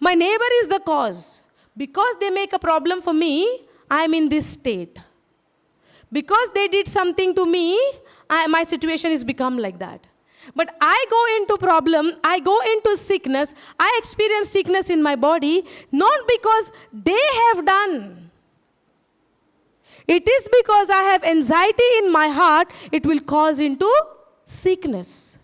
my neighbor is the cause. Because they make a problem for me, I'm in this state. Because they did something to me, my situation has become like that. But I go into problem, I go into sickness, I experience sickness in my body, not because they have done. It is because I have anxiety in my heart, it will cause into sickness.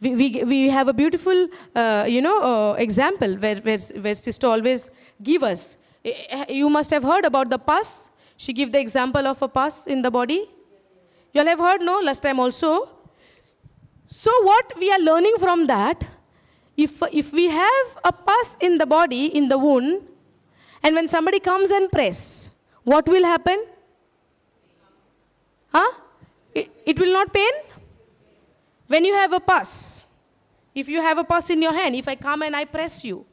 We have a beautiful, example where sister always give us. You must have heard about the pus. She give the example of a pus in the body. You all have heard, no? Last time also. So what we are learning from that, if we have a pus in the body, in the wound, and when somebody comes and press, what will happen? It will not pain? When you have a pus, if you have a pus in your hand, if I come and I press you,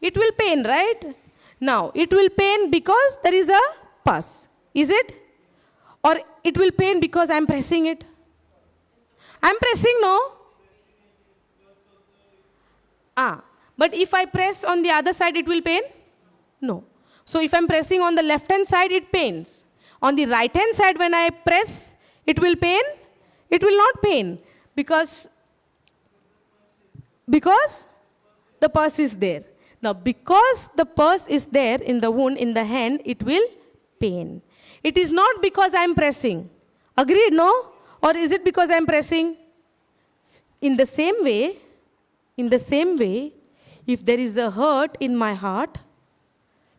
it will pain, right? Now, it will pain because there is a pus. Is it? Or it will pain because I am pressing it? I am pressing, no? But if I press on the other side, it will pain? No. So if I am pressing on the left hand side, it pains. On the right hand side, when I press, it will pain? It will not pain. Because the pus is there. Now, because the pus is there in the wound, in the hand, it will pain. It is not because I am pressing. Agreed, no? Or is it because I am pressing? In the same way, if there is a hurt in my heart,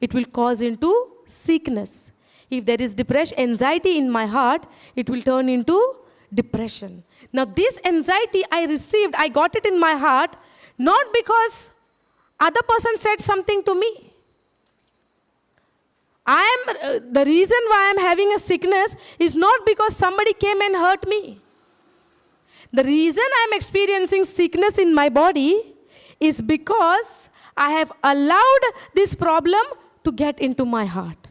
it will cause into sickness. If there is depression, anxiety in my heart, it will turn into depression. Now this anxiety I received, I got it in my heart, not because other person said something to me. The reason why I am having a sickness is not because somebody came and hurt me. The reason I am experiencing sickness in my body is because I have allowed this problem to get into my heart.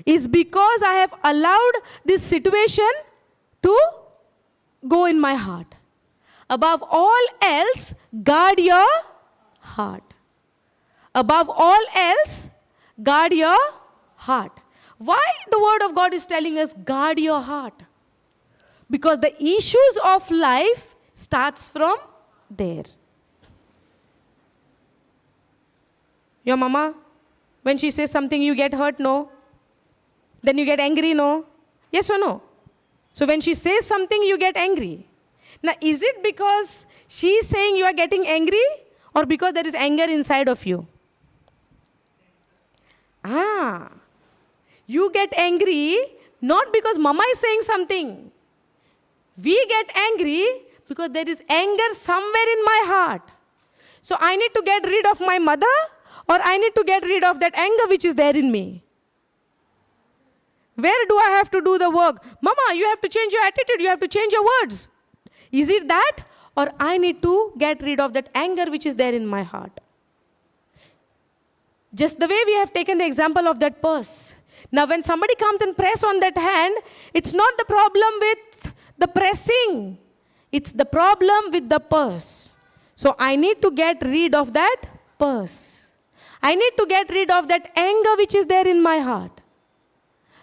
Is because I have allowed this situation to go in my heart. Above all else, guard your heart. Above all else, guard your heart. Why the word of God is telling us guard your heart? Because the issues of life starts from there. Your mama, when she says something, you get hurt, no? Then you get angry, no? Yes or no? So when she says something, you get angry. Now, is it because she is saying you are getting angry, or because there is anger inside of you? You get angry not because mama is saying something. We get angry because there is anger somewhere in my heart. So I need to get rid of my mother, or I need to get rid of that anger which is there in me. Where do I have to do the work? Mama, you have to change your attitude. You have to change your words. Is it that? Or I need to get rid of that anger which is there in my heart. Just the way we have taken the example of that purse. Now when somebody comes and press on that hand, it's not the problem with the pressing. It's the problem with the purse. So I need to get rid of that purse. I need to get rid of that anger which is there in my heart.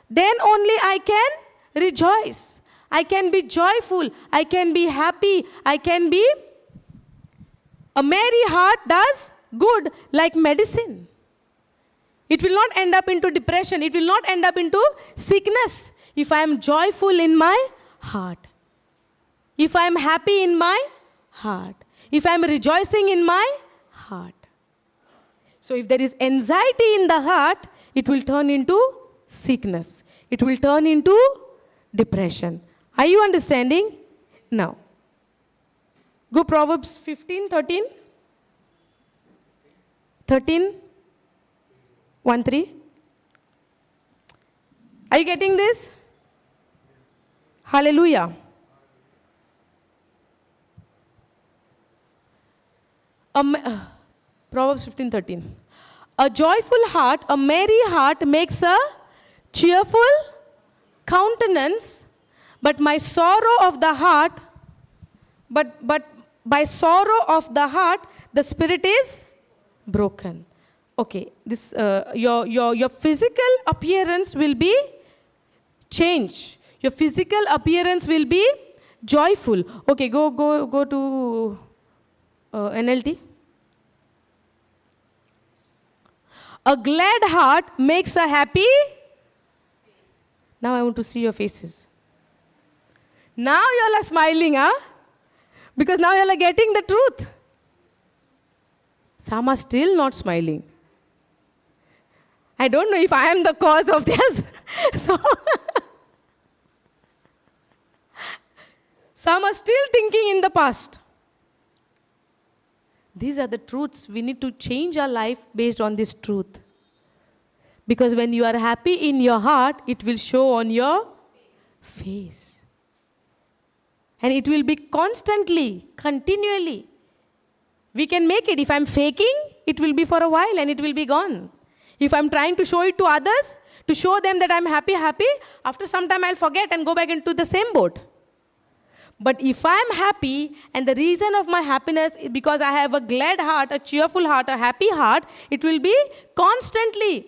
Then only I can rejoice. I can be joyful. I can be happy. I can be... A merry heart does good like medicine. It will not end up into depression. It will not end up into sickness if I am joyful in my heart. If I am happy in my heart. If I am rejoicing in my heart. So if there is anxiety in the heart, it will turn into sickness. It will turn into depression. Are you understanding? Now, go Proverbs 15, 13. 13, 1, 3. Are you getting this? Hallelujah. Proverbs 15, 13. A joyful heart, a merry heart makes a cheerful countenance, but by sorrow of the heart, the spirit is broken. Okay, this your physical appearance will be changed. Your physical appearance will be Joyful. Okay, go to NLT. A glad heart makes a happy. Now I want to see your faces. Now you all are smiling, huh? Because now you all are getting the truth. Some are still not smiling. I don't know if I am the cause of this. So some are still thinking in the past. These are the truths. We need to change our life based on this truth. Because when you are happy in your heart, it will show on your face. And it will be constantly, continually. We can make it. If I'm faking, it will be for a while and it will be gone. If I'm trying to show it to others, to show them that I'm happy, after some time I'll forget and go back into the same boat. But if I'm happy, and the reason of my happiness is because I have a glad heart, a cheerful heart, a happy heart, it will be constantly.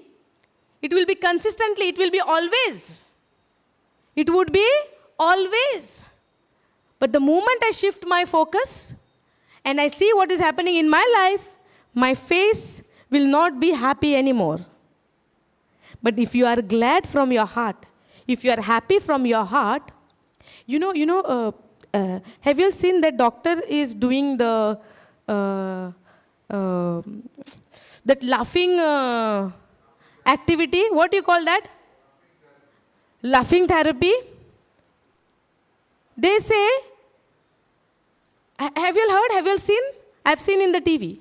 It will be consistently. It will be always. It would be always. But the moment I shift my focus and I see what is happening in my life, my face will not be happy anymore. But if you are glad from your heart, if you are happy from your heart, have you seen that doctor is doing the that laughing activity? What do you call that? Laughing therapy. They say, have you heard? Have you seen? I've seen in the TV.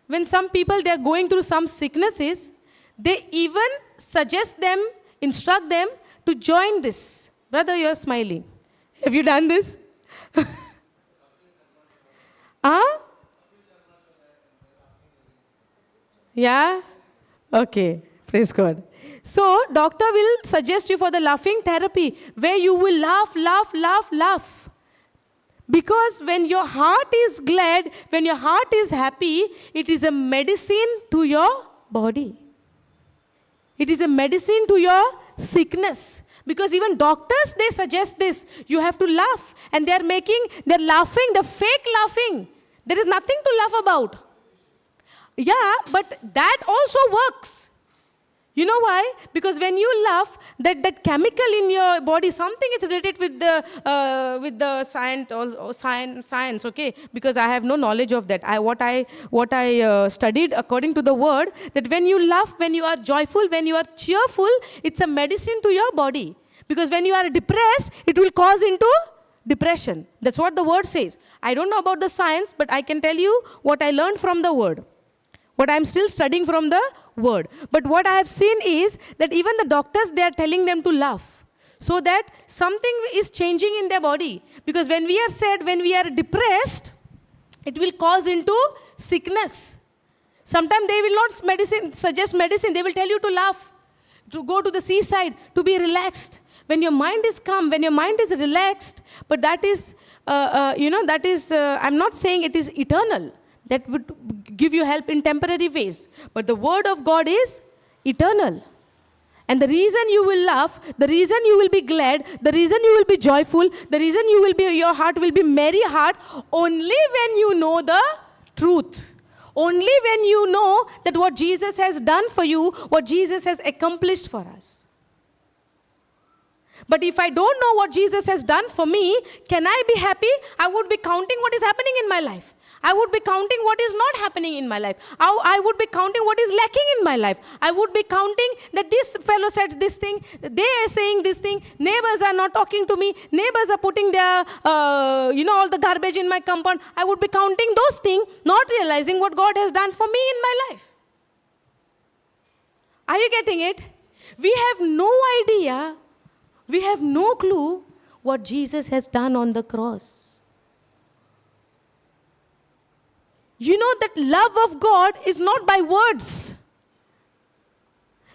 When some people, they're going through some sicknesses, they even suggest them, instruct them to join this. Brother, you're smiling. Have you done this? Huh? Yeah? Okay. Praise God. So, doctor will suggest you for the laughing therapy where you will laugh. Because when your heart is glad, when your heart is happy, it is a medicine to your body. It is a medicine to your sickness. Because even doctors, they suggest this. You have to laugh. And they're laughing, the fake laughing. There is nothing to laugh about. Yeah, but that also works. You know why? Because when you laugh, that chemical in your body, something is related with the science, okay? Because I have no knowledge of that. What I studied according to the word, that when you laugh, when you are joyful, when you are cheerful, it's a medicine to your body. Because when you are depressed, it will cause into depression. That's what the word says. I don't know about the science, but I can tell you what I learned from the word. What I'm still studying from the word. But what I have seen is that even the doctors, they are telling them to laugh. So that something is changing in their body. Because when we are sad, when we are depressed, it will cause into sickness. Sometimes they will not suggest medicine. They will tell you to laugh, to go to the seaside, to be relaxed. When your mind is calm, when your mind is relaxed, but that is, I'm not saying it is eternal. That would give you help in temporary ways. But the word of God is eternal. And the reason you will laugh, the reason you will be glad, the reason you will be joyful, the reason your heart will be merry heart, only when you know the truth. Only when you know that what Jesus has done for you, what Jesus has accomplished for us. But if I don't know what Jesus has done for me, can I be happy? I would be counting what is happening in my life. I would be counting what is not happening in my life. I would be counting what is lacking in my life. I would be counting that this fellow said this thing, they are saying this thing, neighbors are not talking to me, neighbors are putting their, all the garbage in my compound. I would be counting those things, not realizing what God has done for me in my life. Are you getting it? We have no idea, we have no clue what Jesus has done on the cross. You know that love of God is not by words.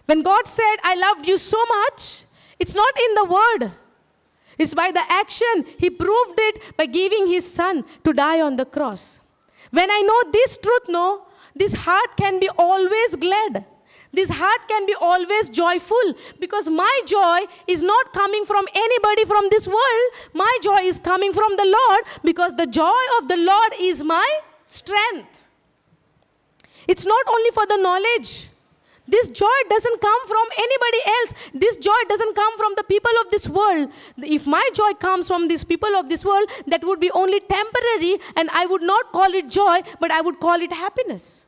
When God said, I loved you so much, it's not in the word. It's by the action. He proved it by giving his son to die on the cross. When I know this truth, this heart can be always glad. This heart can be always joyful because my joy is not coming from anybody from this world. My joy is coming from the Lord because the joy of the Lord is my strength. It's not only for the knowledge. This joy doesn't come from anybody else. This joy doesn't come from the people of this world. If my joy comes from these people of this world, that would be only temporary, and I would not call it joy, but I would call it happiness,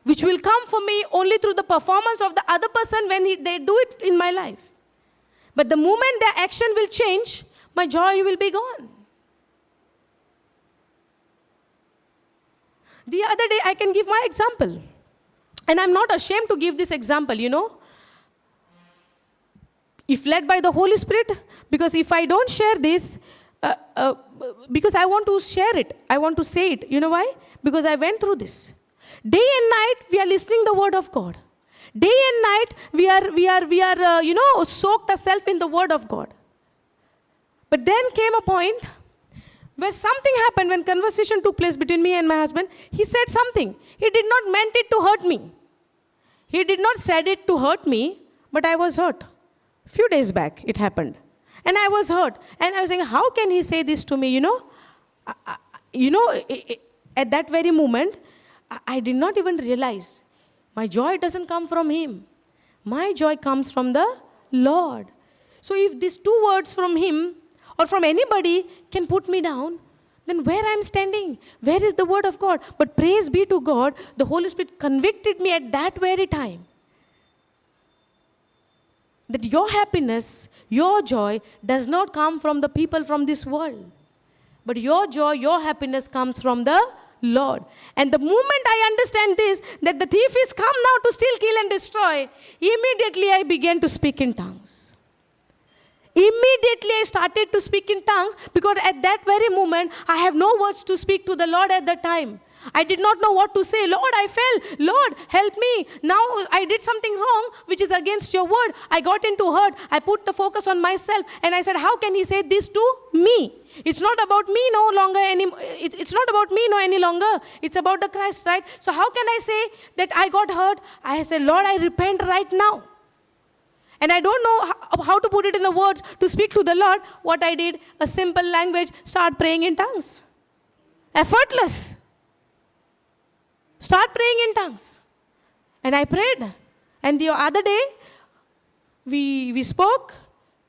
which will come for me only through the performance of the other person when they do it in my life. But the moment their action will change, my joy will be gone. The other day, I can give my example. And I'm not ashamed to give this example, If led by the Holy Spirit, because if I don't share this, because I want to share it, I want to say it. You know why? Because I went through this. Day and night, we are listening the word of God. Day and night, we are soaked ourselves in the word of God. But then came a point where something happened when conversation took place between me and my husband. He said something. He did not meant it to hurt me. He did not said it to hurt me, but I was hurt. A few days back, it happened. And I was hurt. And I was saying, how can he say this to me, at that very moment, I did not even realize. My joy doesn't come from him. My joy comes from the Lord. So if these two words from him or from anybody can put me down, then where I'm standing? Where is the word of God? But praise be to God, the Holy Spirit convicted me at that very time that your happiness, your joy does not come from the people from this world. But your joy, your happiness comes from the Lord. And the moment I understand this, that the thief is come now to steal, kill and destroy, immediately I began to speak in tongues. Immediately I started to speak in tongues because at that very moment, I have no words to speak to the Lord at that time. I did not know what to say. Lord, I fell. Lord, help me. Now I did something wrong, which is against your word. I got into hurt. I put the focus on myself. And I said, how can he say this to me? It's not about me no longer it's not about me no any longer. It's about the Christ, right? So how can I say that I got hurt? I said, Lord, I repent right now. And I don't know how to put it in the words to speak to the Lord. What I did, a simple language, start praying in tongues. Effortless. Start praying in tongues. And I prayed. And the other day, we spoke,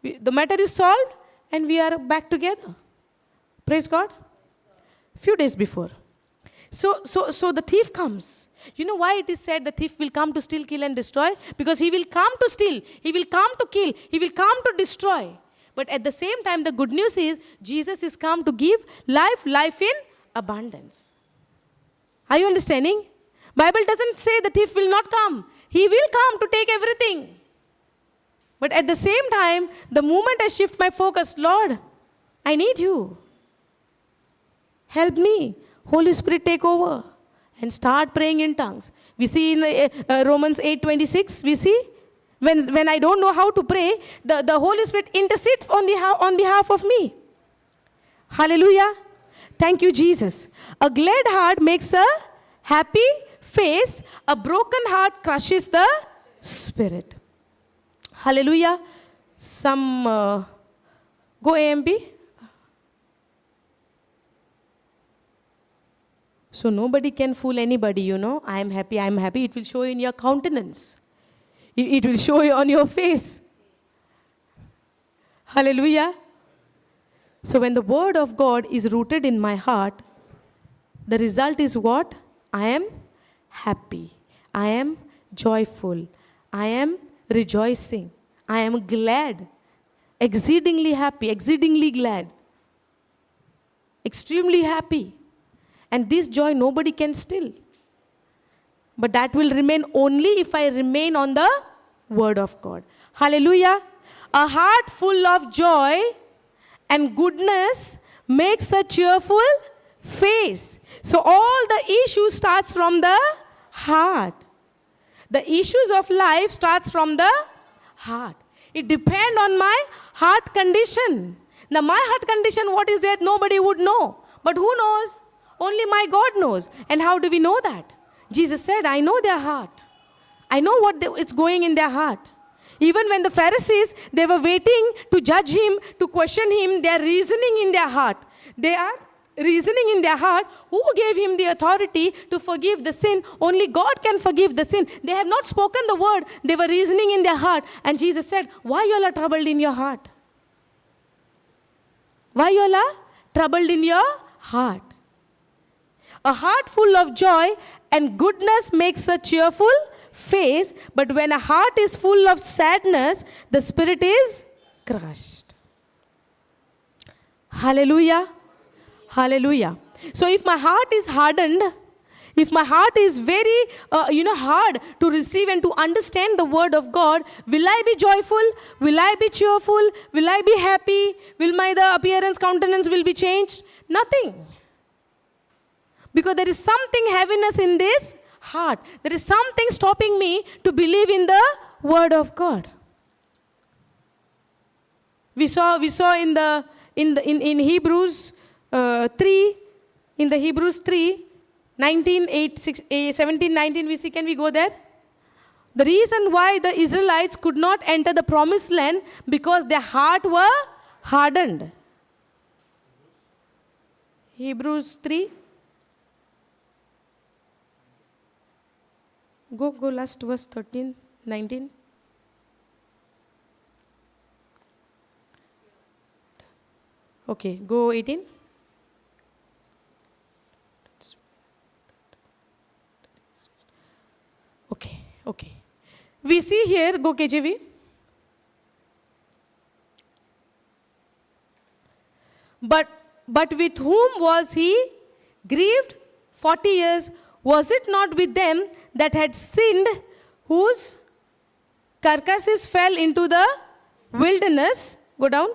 the matter is solved, and we are back together. Praise God. Few days before. So the thief comes. You know why it is said the thief will come to steal, kill and destroy? Because he will come to steal, he will come to kill, he will come to destroy. But at the same time, the good news is Jesus is come to give life in abundance. Are you understanding? Bible doesn't say the thief will not come. He will come to take everything. But at the same time, the moment I shift my focus, Lord, I need you. Help me. Holy Spirit, take over. And start praying in tongues. We see in Romans 8:26, we see, when I don't know how to pray, the Holy Spirit intercedes on behalf of me. Hallelujah. Thank you, Jesus. A glad heart makes a happy face. A broken heart crushes the spirit. Hallelujah. Go AMP. So nobody can fool anybody, I am happy, I am happy. It will show in your countenance. It will show you on your face. Hallelujah. So when the word of God is rooted in my heart, the result is what? I am happy. I am joyful. I am rejoicing. I am glad. Exceedingly happy, exceedingly glad. Extremely happy. And this joy nobody can steal. But that will remain only if I remain on the word of God. Hallelujah. A heart full of joy and goodness makes a cheerful face. So all the issue starts from the heart. The issues of life starts from the heart. It depends on my heart condition. Now my heart condition, what is that? Nobody would know. But who knows? Only my God knows. And how do we know that? Jesus said, I know their heart. I know what it's going in their heart. Even when the Pharisees, they were waiting to judge him, to question him, they are reasoning in their heart. They are reasoning in their heart, who gave him the authority to forgive the sin? Only God can forgive the sin. They have not spoken the word. They were reasoning in their heart. And Jesus said, why you all are troubled in your heart? Why you all are troubled in your heart? A heart full of joy and goodness makes a cheerful face, but when a heart is full of sadness, the spirit is crushed. Hallelujah. Hallelujah. So if my heart is hardened, if my heart is very, hard to receive and to understand the word of God, will I be joyful? Will I be cheerful? Will I be happy? Will the appearance, countenance will be changed? Nothing. Because there is something heaviness in this heart. There is something stopping me to believe in the word of God. We saw in Hebrews 3, in the Hebrews 3, 17, 19, we see, can we go there? The reason why the Israelites could not enter the promised land, because their heart were hardened. Hebrews 3. Go last verse 13, 19. Okay, go 18. Okay. We see here, go KJV. But with whom was he grieved 40 years? Was it not with them that had sinned, whose carcasses fell into the wilderness? Go down.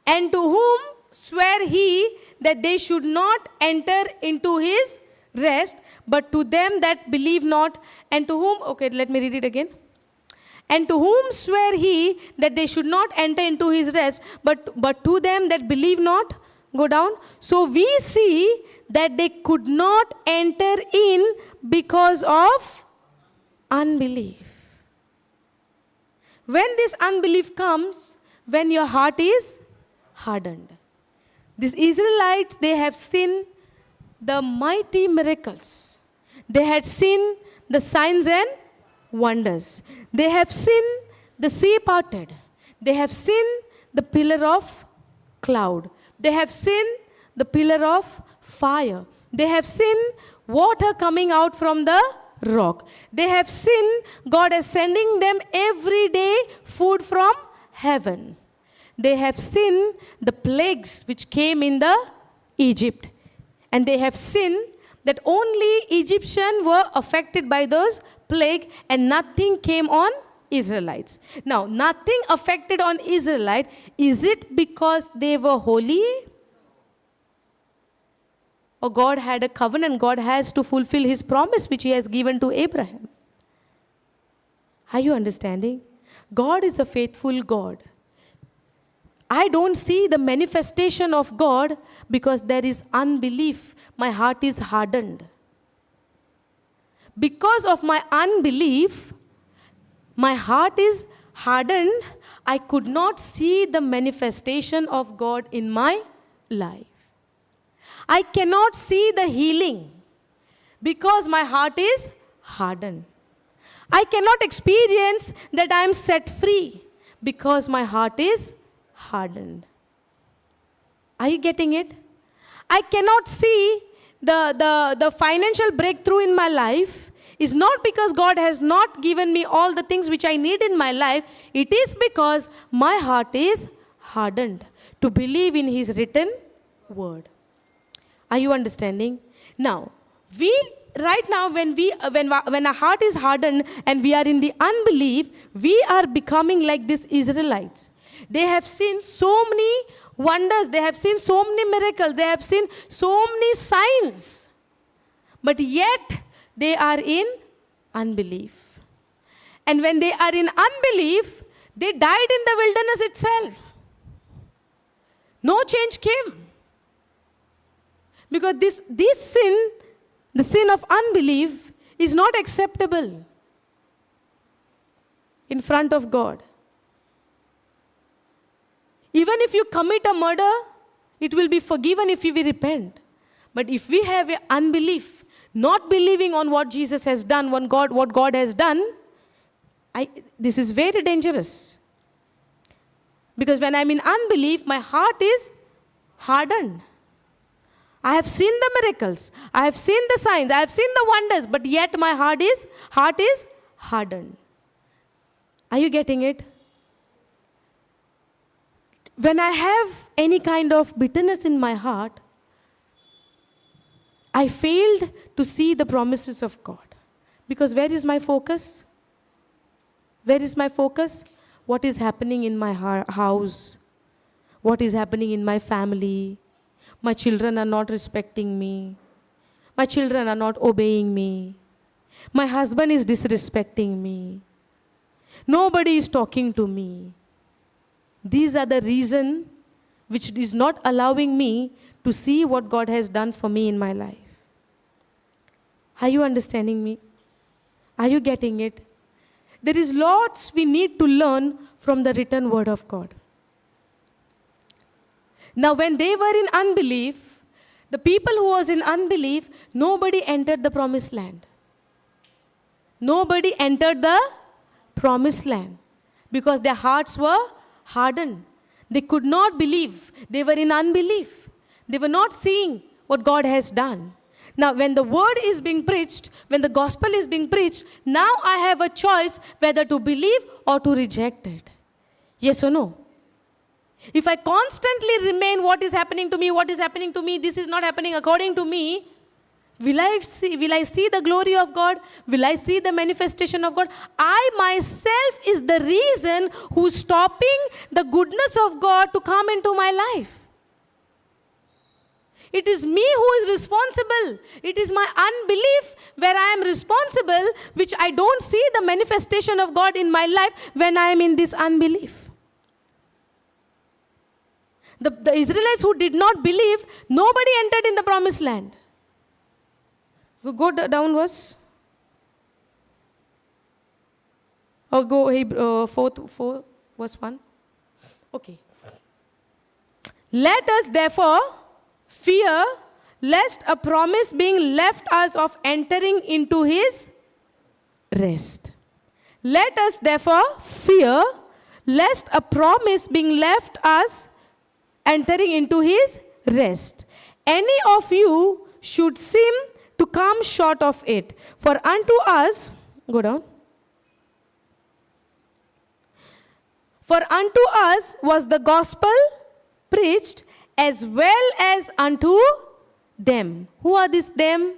And to whom sware he that they should not enter into his rest, but to them that believe not, and to whom, okay, let me read it again. And to whom sware he that they should not enter into his rest, but to them that believe not? Go down. So we see that they could not enter in because of unbelief. When this unbelief comes, when your heart is hardened. These Israelites, they have seen the mighty miracles. They had seen the signs and wonders. They have seen the sea parted. They have seen the pillar of cloud. They have seen the pillar of fire. They have seen water coming out from the rock. They have seen God is sending them every day food from heaven. They have seen the plagues which came in the Egypt. And they have seen that only Egyptians were affected by those plague and nothing came on Israelites. Now, nothing affected on Israelite. Is it because they were holy? Or God had a covenant? God has to fulfill his promise which he has given to Abraham. Are you understanding? God is a faithful God. I don't see the manifestation of God because there is unbelief. My heart is hardened. Because of my unbelief, my heart is hardened. I could not see the manifestation of God in my life. I cannot see the healing because my heart is hardened. I cannot experience that I am set free because my heart is hardened. Are you getting it? I cannot see the financial breakthrough in my life is not because God has not given me all the things which I need in my life. It is because my heart is hardened to believe in his written word. Are you understanding? Now, right now when our heart is hardened and we are in the unbelief, we are becoming like these Israelites. They have seen so many wonders. They have seen so many miracles. They have seen so many signs. But yet, they are in unbelief. And when they are in unbelief, they died in the wilderness itself. No change came. Because this sin, the sin of unbelief, is not acceptable in front of God. Even if you commit a murder, it will be forgiven if we repent. But if we have an unbelief, not believing on what Jesus has done, what God has done, this is very dangerous. Because when I'm in unbelief, my heart is hardened. I have seen the miracles, I have seen the signs, I have seen the wonders, but yet my heart is hardened. Are you getting it? When I have any kind of bitterness in my heart, I failed to see the promises of God. Because where is my focus? Where is my focus? What is happening in my house? What is happening in my family? My children are not respecting me. My children are not obeying me. My husband is disrespecting me. Nobody is talking to me. These are the reason which is not allowing me to see what God has done for me in my life. Are you understanding me? Are you getting it? There is lots we need to learn from the written word of God. Now when they were in unbelief, the people who was in unbelief, nobody entered the promised land. Nobody entered the promised land because their hearts were hardened. They could not believe. They were in unbelief. They were not seeing what God has done. Now, when the word is being preached, when the gospel is being preached, now I have a choice whether to believe or to reject it. Yes or no? If I constantly remain what is happening to me, this is not happening according to me, will I see the glory of God? Will I see the manifestation of God? I myself is the reason who's stopping the goodness of God to come into my life. It is me who is responsible. It is my unbelief where I am responsible, which I don't see the manifestation of God in my life when I am in this unbelief. The Israelites who did not believe, nobody entered in the promised land. Go down verse. Or go 4 verse 1. Okay. Let us therefore fear lest a promise being left us of entering into his rest. Let us therefore fear lest a promise being left us entering into his rest. Any of you should seem to come short of it. For unto us, go down. For unto us was the gospel preached as well as unto them. Who are these them?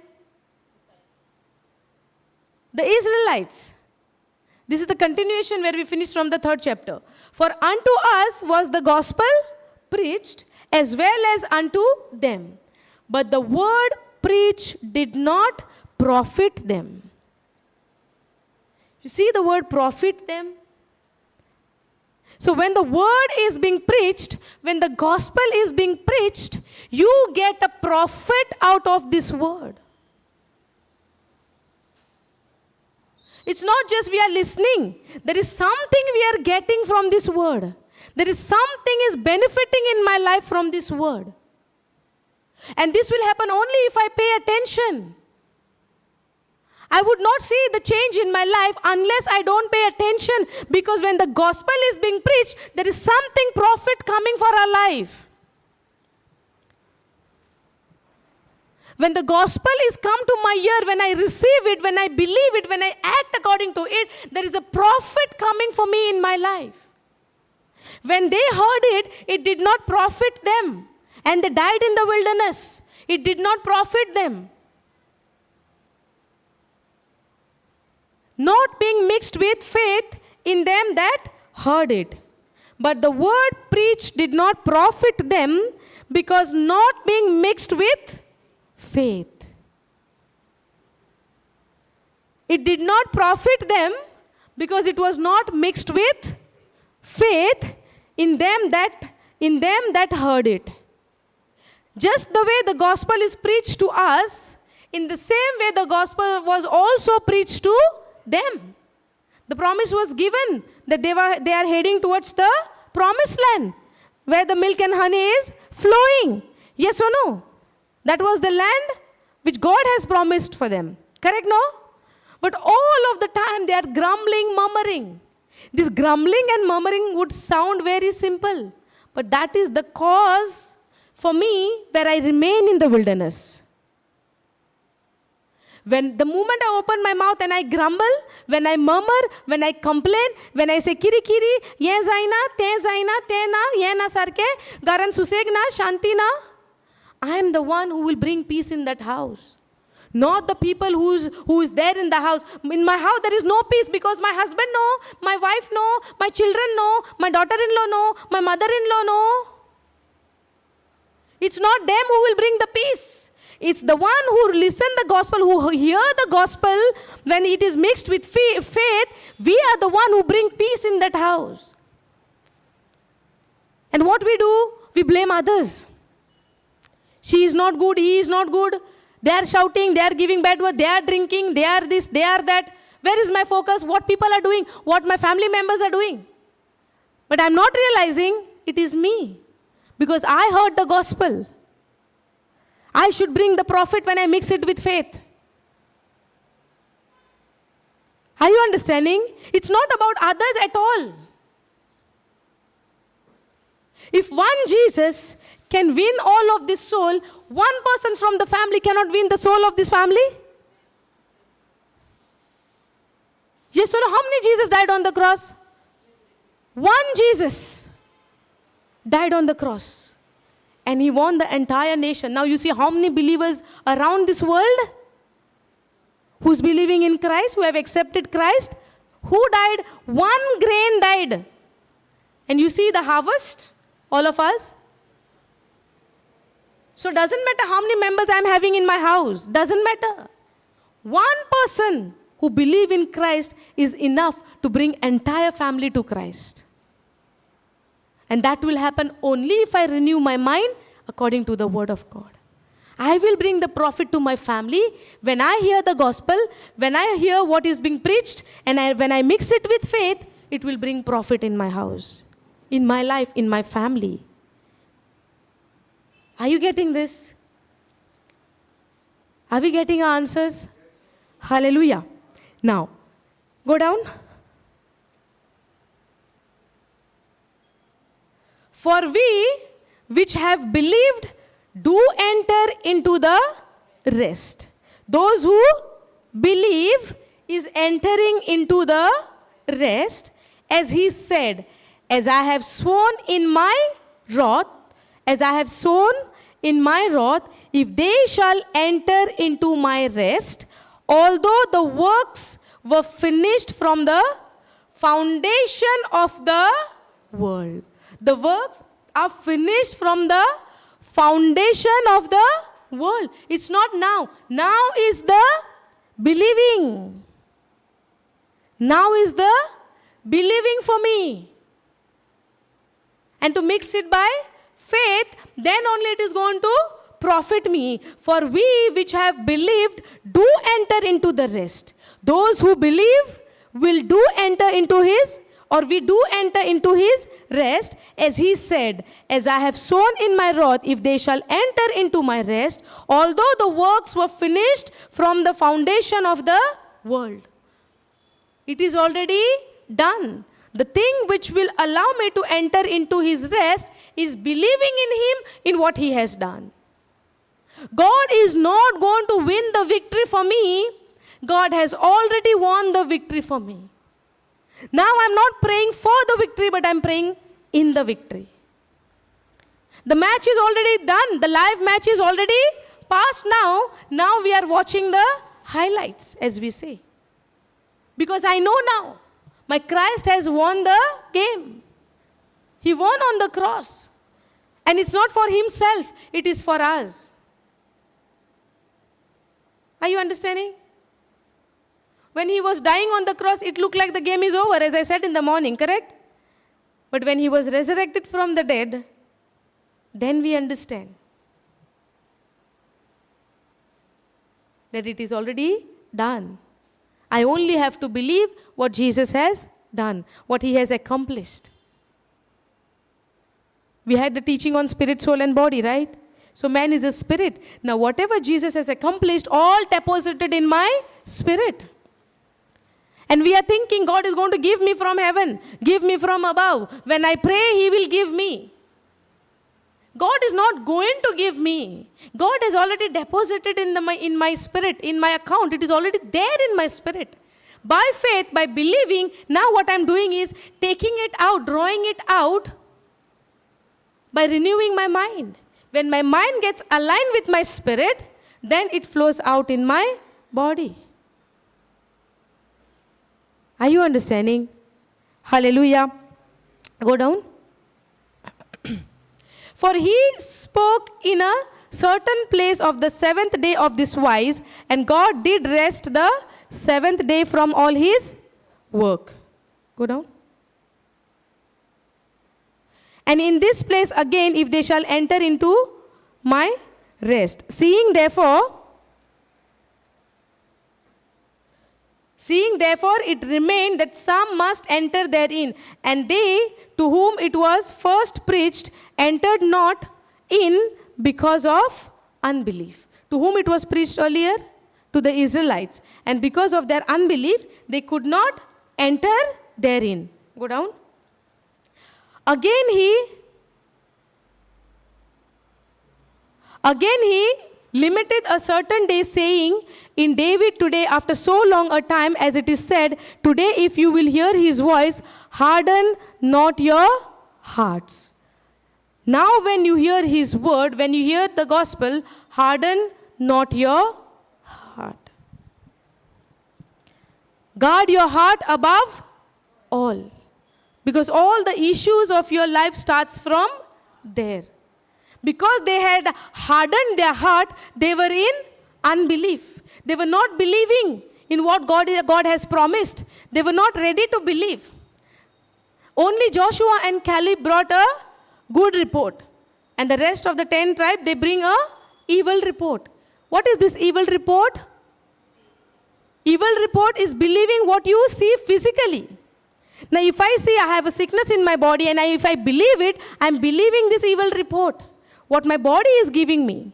The Israelites. This is the continuation where we finished from the 3rd chapter. For unto us was the gospel preached as well as unto them. But the word preached did not profit them. You see the word profit them? So when the word is being preached, when the gospel is being preached, you get a profit out of this word. It's not just we are listening. There is something we are getting from this word. There is something is benefiting in my life from this word. And this will happen only if I pay attention. I would not see the change in my life unless I don't pay attention. Because when the gospel is being preached, there is something profit coming for our life. When the gospel is come to my ear, when I receive it, when I believe it, when I act according to it, there is a profit coming for me in my life. When they heard it, it did not profit them. And they died in the wilderness. It did not profit them. Not being mixed with faith in them that heard it. But the word preached did not profit them because not being mixed with faith. It did not profit them because it was not mixed with faith in them that heard it. Just the way the gospel is preached to us, in the same way the gospel was also preached to them. The promise was given that they are heading towards the promised land where the milk and honey is flowing. Yes or no? That was the land which God has promised for them. Correct, no? But all of the time they are grumbling, murmuring. This grumbling and murmuring would sound very simple. But that is the cause for me where I remain in the wilderness. When the moment I open my mouth and I grumble, when I murmur, when I complain, when I say kiri kiri, ye zaina, te na, ye na sarke, garan suseg na, shanti na, I am the one who will bring peace in that house. Not the people who is there in the house. In my house there is no peace because my husband no, my wife no, my children no, my daughter-in-law no, my mother-in-law no. It's not them who will bring the peace. It's the one who listen the gospel, who hear the gospel. When it is mixed with faith, we are the one who bring peace in that house. And what we do? We blame others. She is not good, he is not good. They are shouting, they are giving bad word, they are drinking, they are this, they are that. Where is my focus? What people are doing, what my family members are doing. But I'm not realizing it is me. Because I heard the gospel. I should bring the profit when I mix it with faith. Are you understanding? It's not about others at all. If one Jesus can win all of this soul, one person from the family cannot win the soul of this family? Yes or no? How many Jesus died on the cross? One Jesus died on the cross. And he won the entire nation. Now you see how many believers around this world who's believing in Christ, who have accepted Christ. Who died? One grain died. And you see the harvest, all of us. So it doesn't matter how many members I'm having in my house. Doesn't matter. One person who believes in Christ is enough to bring entire family to Christ. And that will happen only if I renew my mind according to the word of God. I will bring the profit to my family when I hear the gospel, when I hear what is being preached, and when I mix it with faith, it will bring profit in my house, in my life, in my family. Are you getting this? Are we getting our answers? Hallelujah. Now, go down. For we which have believed do enter into the rest. Those who believe is entering into the rest, as he said, as I have sworn in my wrath, as I have sown in my wrath, if they shall enter into my rest, although the works were finished from the foundation of the world. The works are finished from the foundation of the world. It's not now. Now is the believing. Now is the believing for me. And to mix it by faith, then only it is going to profit me. For we which have believed do enter into the rest. Those who believe will do enter into his, or we do enter into his rest, as he said, as I have sown in my wrath, if they shall enter into my rest, although the works were finished from the foundation of the world. It is already done. The thing which will allow me to enter into his rest is believing in him, in what he has done. God is not going to win the victory for me. God has already won the victory for me. Now I'm not praying for the victory, but I'm praying in the victory. The match is already done. The live match is already past now. Now we are watching the highlights, as we say. Because I know now, my Christ has won the game. He won on the cross. And it's not for himself, it is for us. Are you understanding? When he was dying on the cross, it looked like the game is over, as I said in the morning, correct? But when he was resurrected from the dead, then we understand. that it is already done. I only have to believe what Jesus has done, what he has accomplished. We had the teaching on spirit, soul, and body, right? So man is a spirit. Now whatever Jesus has accomplished, all deposited in my spirit. And we are thinking God is going to give me from heaven, give me from above. When I pray, he will give me. God is not going to give me. God has already deposited in my spirit, in my account. It is already there in my spirit. By faith, by believing, now what I'm doing is taking it out, drawing it out by renewing my mind. When my mind gets aligned with my spirit, then it flows out in my body. Are you understanding? Hallelujah. Go down. For he spoke in a certain place of the seventh day of this wise, and God did rest the seventh day from all his work. Go down. And in this place again, if they shall enter into my rest. Seeing therefore it remained that some must enter therein, and they to whom it was first preached entered not in because of unbelief. To whom it was preached earlier? To the Israelites. And because of their unbelief, they could not enter therein. Go down. Again he limited a certain day, saying, in David today, after so long a time, as it is said, today if you will hear his voice, harden not your hearts. Now when you hear his word, when you hear the gospel, harden not your heart. Guard your heart above all. Because all the issues of your life starts from there. Because they had hardened their heart, they were in unbelief. They were not believing in what God has promised. They were not ready to believe. Only Joshua and Caleb brought a good report. And the rest of the 10 tribes, they bring a evil report. What is this evil report? Evil report is believing what you see physically. Now if I see I have a sickness in my body and if I believe it, I'm believing this evil report. What my body is giving me.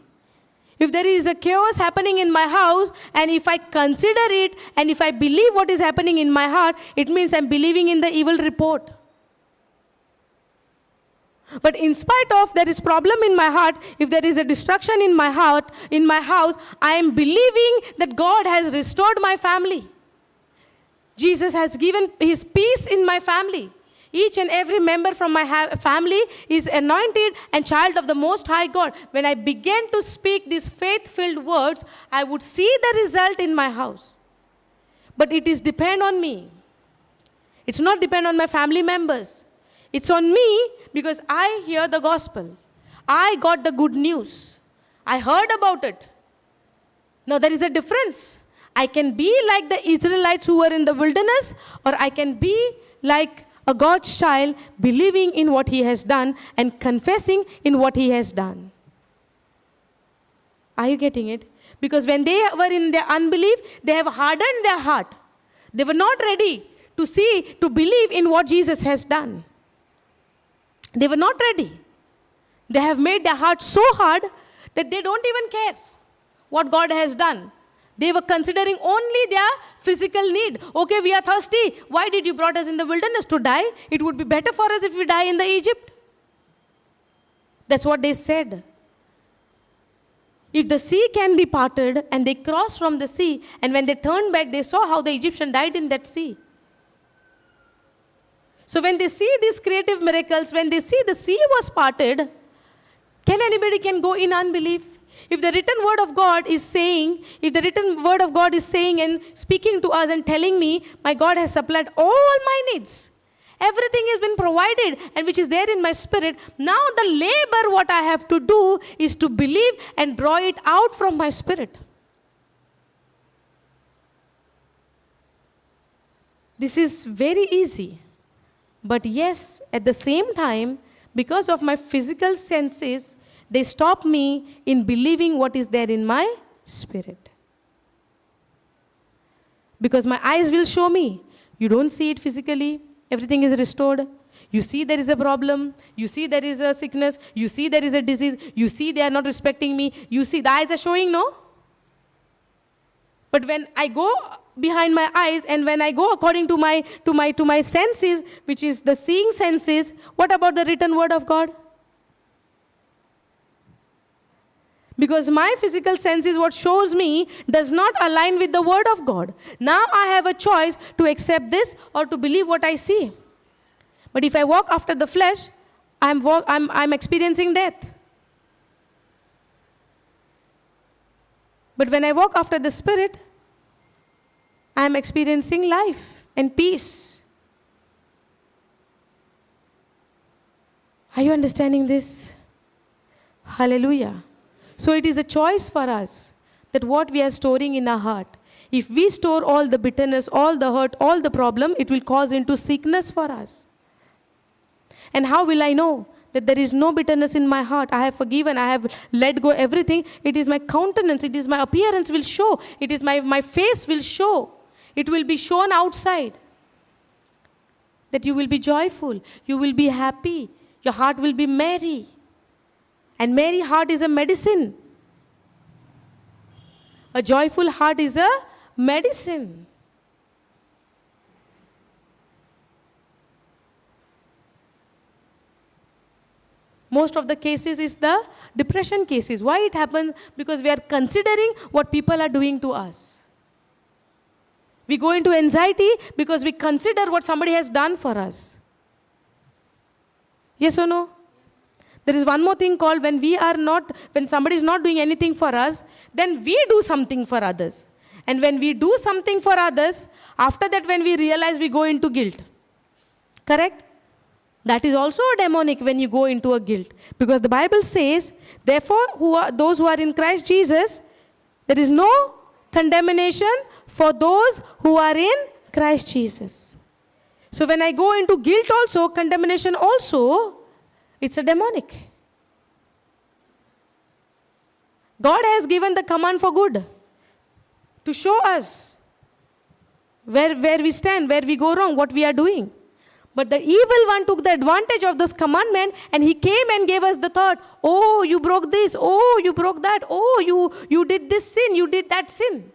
If there is a chaos happening in my house, and if I consider it, and if I believe what is happening in my heart, it means I'm believing in the evil report. But in spite of there is problem in my heart, if there is a destruction in my heart, in my house, I am believing that God has restored my family. Jesus has given his peace in my family. Each and every member from my family is anointed and child of the Most High God. When I began to speak these faith-filled words, I would see the result in my house. But it is depend on me. It's not depend on my family members. It's on me because I hear the gospel. I got the good news. I heard about it. Now there is a difference. I can be like the Israelites who were in the wilderness, or I can be like a God's child, believing in what he has done and confessing in what he has done. Are you getting it? Because when they were in their unbelief, they have hardened their heart. They were not ready to believe in what Jesus has done. They were not ready. They have made their heart so hard that they don't even care what God has done. They were considering only their physical need. Okay, we are thirsty. Why did you brought us in the wilderness to die? It would be better for us if we die in the Egypt. That's what they said. If the sea can be parted and they crossed from the sea, and when they turned back, they saw how the Egyptian died in that sea. So when they see these creative miracles, when they see the sea was parted, can anybody go in unbelief? If the written word of God is saying, and speaking to us and telling me, my God has supplied all my needs. Everything has been provided and which is there in my spirit. Now the labor what I have to do is to believe and draw it out from my spirit. This is very easy. But yes, at the same time, because of my physical senses, they stop me in believing what is there in my spirit. Because my eyes will show me. You don't see it physically. Everything is restored. You see there is a problem. You see there is a sickness. You see there is a disease. You see they are not respecting me. You see the eyes are showing, no? But when I go behind my eyes and when I go according to my senses, which is the seeing senses, what about the written word of God? Because my physical senses, what shows me, does not align with the word of God. Now I have a choice to accept this or to believe what I see. But if I walk after the flesh, I'm experiencing death. But when I walk after the Spirit, I am experiencing life and peace. Are you understanding this? Hallelujah. So it is a choice for us that what we are storing in our heart. If we store all the bitterness, all the hurt, all the problem, it will cause into sickness for us. And how will I know that there is no bitterness in my heart? I have forgiven, I have let go everything. It is my countenance, it is my appearance will show. It is my face will show. It will be shown outside. That you will be joyful, you will be happy, your heart will be merry. And merry heart is a medicine. A joyful heart is a medicine. Most of the cases is the depression cases. Why it happens? Because we are considering what people are doing to us. We go into anxiety because we consider what somebody has done for us. Yes or no? There is one more thing called when somebody is not doing anything for us, then we do something for others. And when we do something for others, after that when we realize, we go into guilt. Correct? That is also a demonic when you go into a guilt. Because the Bible says, therefore, those who are in Christ Jesus, there is no condemnation for those who are in Christ Jesus. So when I go into guilt also, condemnation also, it's a demonic. God has given the command for good to show us where we stand, where we go wrong, what we are doing. But the evil one took the advantage of this commandment and he came and gave us the thought, oh, you broke this, oh, you broke that, oh, you did this sin, you did that sin.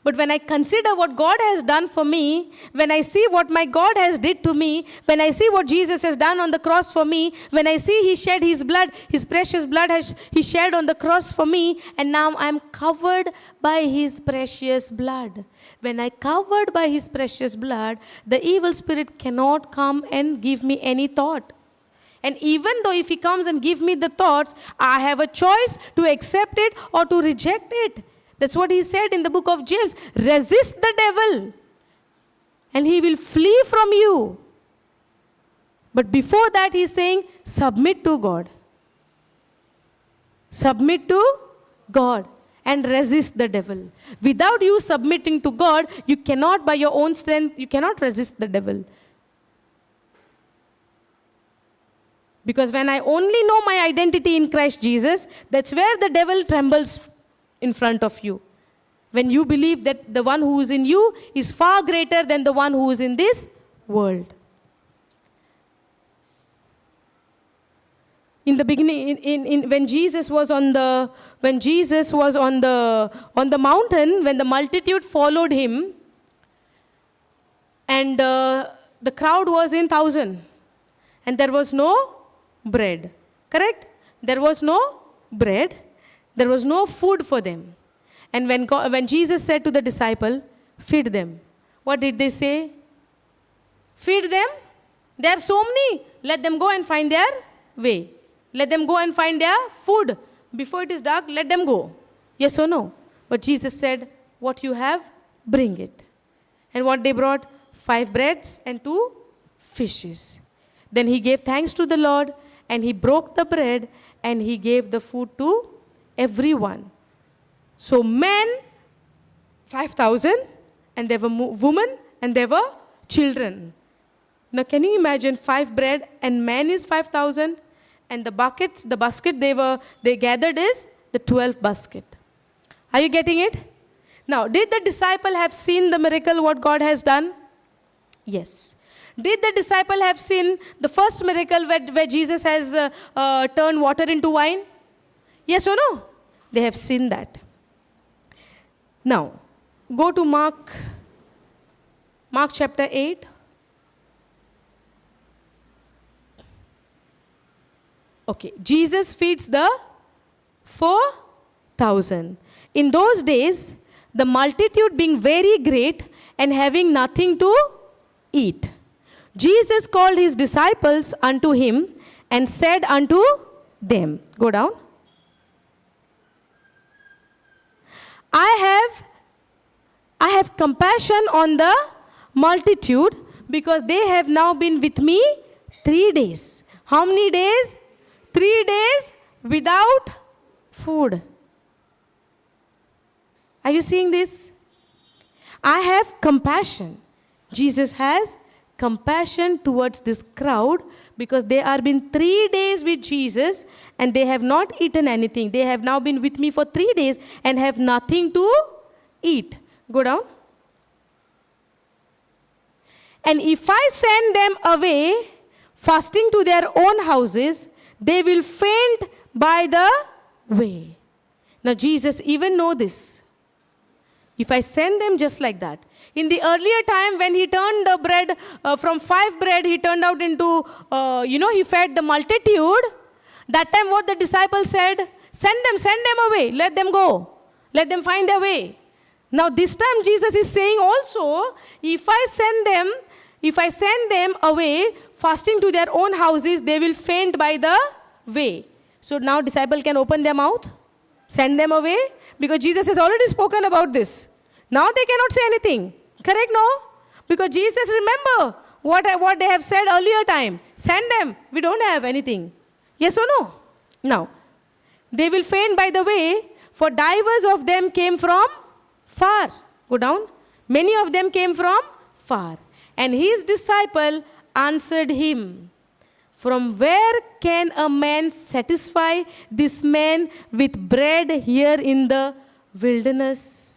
But when I consider what God has done for me, when I see what my God has did to me, when I see what Jesus has done on the cross for me, when I see he shed his blood, his precious blood he shed on the cross for me, and now I am covered by his precious blood. When I covered by his precious blood, the evil spirit cannot come and give me any thought. And even though if he comes and give me the thoughts, I have a choice to accept it or to reject it. That's what he said in the book of James. Resist the devil and he will flee from you. But before that he's saying, submit to God. Submit to God and resist the devil. Without you submitting to God, you cannot by your own strength, you cannot resist the devil. Because when I only know my identity in Christ Jesus, that's where the devil trembles in front of you. When you believe that the one who is in you is far greater than the one who is in this world. In the beginning, when Jesus was on the mountain, when the multitude followed him, and the crowd was in 1,000, and there was no bread. Correct? There was no bread. There was no food for them. And when Jesus said to the disciple, feed them, what did they say? Feed them? There are so many. Let them go and find their way. Let them go and find their food. Before it is dark, let them go. Yes or no? But Jesus said, what you have, bring it. And what they brought? 5 breads and 2 fishes. Then he gave thanks to the Lord and he broke the bread and he gave the food to everyone. So men, 5,000, and there were women and there were children. Now can you imagine 5 bread and man is 5,000 and the basket they gathered is The 12 basket. Are you getting it? Now, did the disciple have seen the miracle what God has done? Yes. Did the disciple have seen the first miracle where Jesus has turned water into wine? Yes or no? They have seen that. Now, go to Mark chapter 8. Okay, Jesus feeds the 4,000. In those days, the multitude being very great and having nothing to eat, Jesus called his disciples unto him and said unto them, go down. I have compassion on the multitude because they have now been with me 3 days. How many days? 3 days without food. Are you seeing this? I have compassion. Jesus has compassion towards this crowd because they have been 3 days with Jesus and they have not eaten anything. They have now been with me for 3 days and have nothing to eat. Go down. And if I send them away fasting to their own houses, they will faint by the way. Now Jesus even know this. If I send them just like that. In the earlier time when he turned the bread, from 5 bread he turned out into, he fed the multitude. That time what the disciples said, send them away, let them go. Let them find their way. Now this time Jesus is saying also, if I send them away fasting to their own houses, they will faint by the way. So now disciple can open their mouth, send them away, because Jesus has already spoken about this. Now they cannot say anything. Correct, no? Because Jesus, remember what they have said earlier time. Send them. We don't have anything. Yes or no? Now, they will faint by the way, for divers of them came from far. Go down. Many of them came from far. And his disciple answered him, from where can a man satisfy this man with bread here in the wilderness?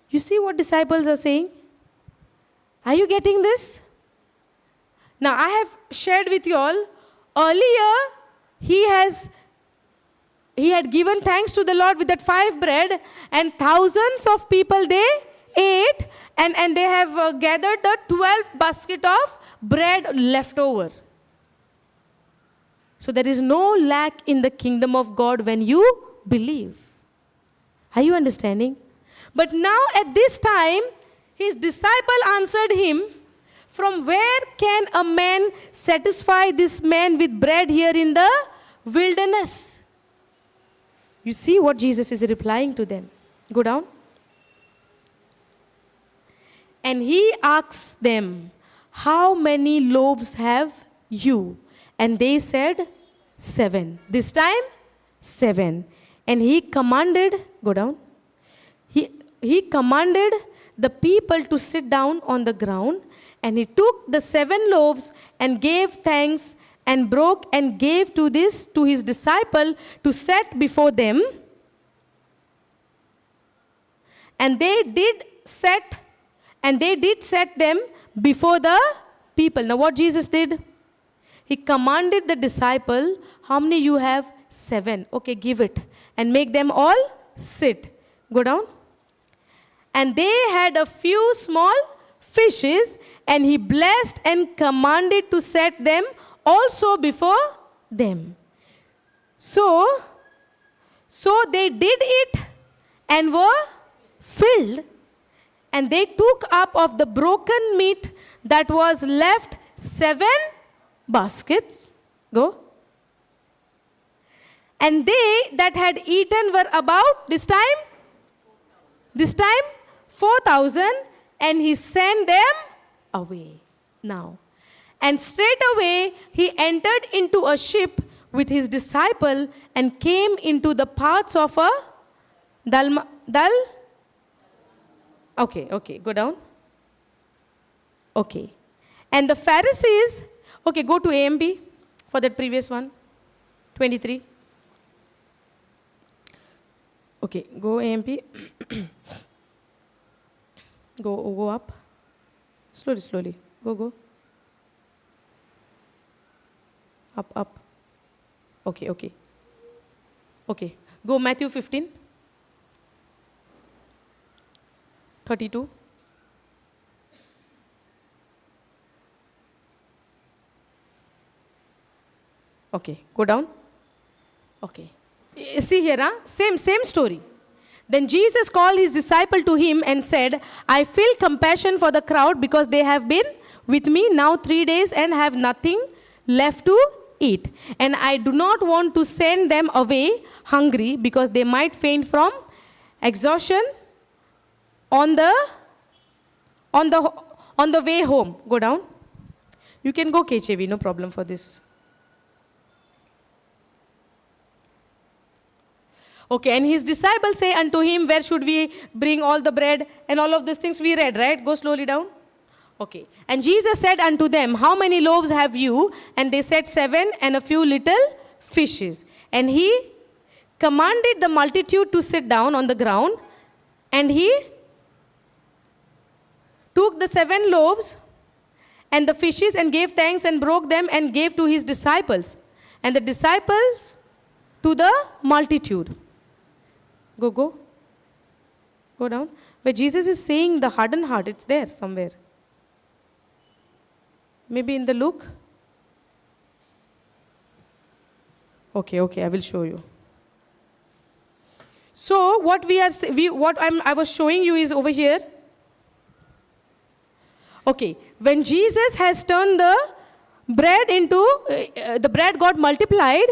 You see what disciples are saying? Are you getting this? Now I have shared with you all, earlier he had given thanks to the Lord with that 5 bread and thousands of people they ate and they have gathered the 12 basket of bread left over. So there is no lack in the kingdom of God when you believe. Are you understanding? But now at this time, his disciple answered him, from where can a man satisfy this man with bread here in the wilderness? You see what Jesus is replying to them. Go down. And he asks them, how many loaves have you? And they said, 7. This time, 7. And he commanded, go down. He commanded the people to sit down on the ground, and he took the 7 loaves and gave thanks and broke and gave to his disciple to set before them. And they did set them before the people. Now what Jesus did? He commanded the disciple, how many you have? 7. Okay, give it. And make them all sit. Go down. And they had a few small fishes, and he blessed and commanded to set them also before them. So they did it and were filled, and they took up of the broken meat that was left 7 baskets. Go. And they that had eaten were about, this time 4,000, and he sent them away. Now, and straightway he entered into a ship with his disciple and came into the parts of a Okay, go down. Okay. And the Pharisees, okay, go to A and B for that previous one, 23. Okay, go AMP. Go up. Slowly. Go. Up. Okay. Go Matthew 15. 32. Okay, go down. Okay. See here, same story. Then Jesus called his disciple to him and said, I feel compassion for the crowd because they have been with me now 3 days and have nothing left to eat. And I do not want to send them away hungry because they might faint from exhaustion on the way home. Go down. You can go KJV, no problem for this. Okay, and his disciples say unto him, where should we bring all the bread? And all of these things we read, right? Go slowly down. Okay. And Jesus said unto them, how many loaves have you? And they said 7 and a few little fishes. And he commanded the multitude to sit down on the ground. And he took the 7 loaves and the fishes and gave thanks and broke them and gave to his disciples. And the disciples to the multitude. Go down. Where Jesus is saying the hardened heart, it's there somewhere. Maybe in the Luke. Okay, I will show you. So what I was showing you is over here. Okay, when Jesus has turned the bread into, the bread got multiplied,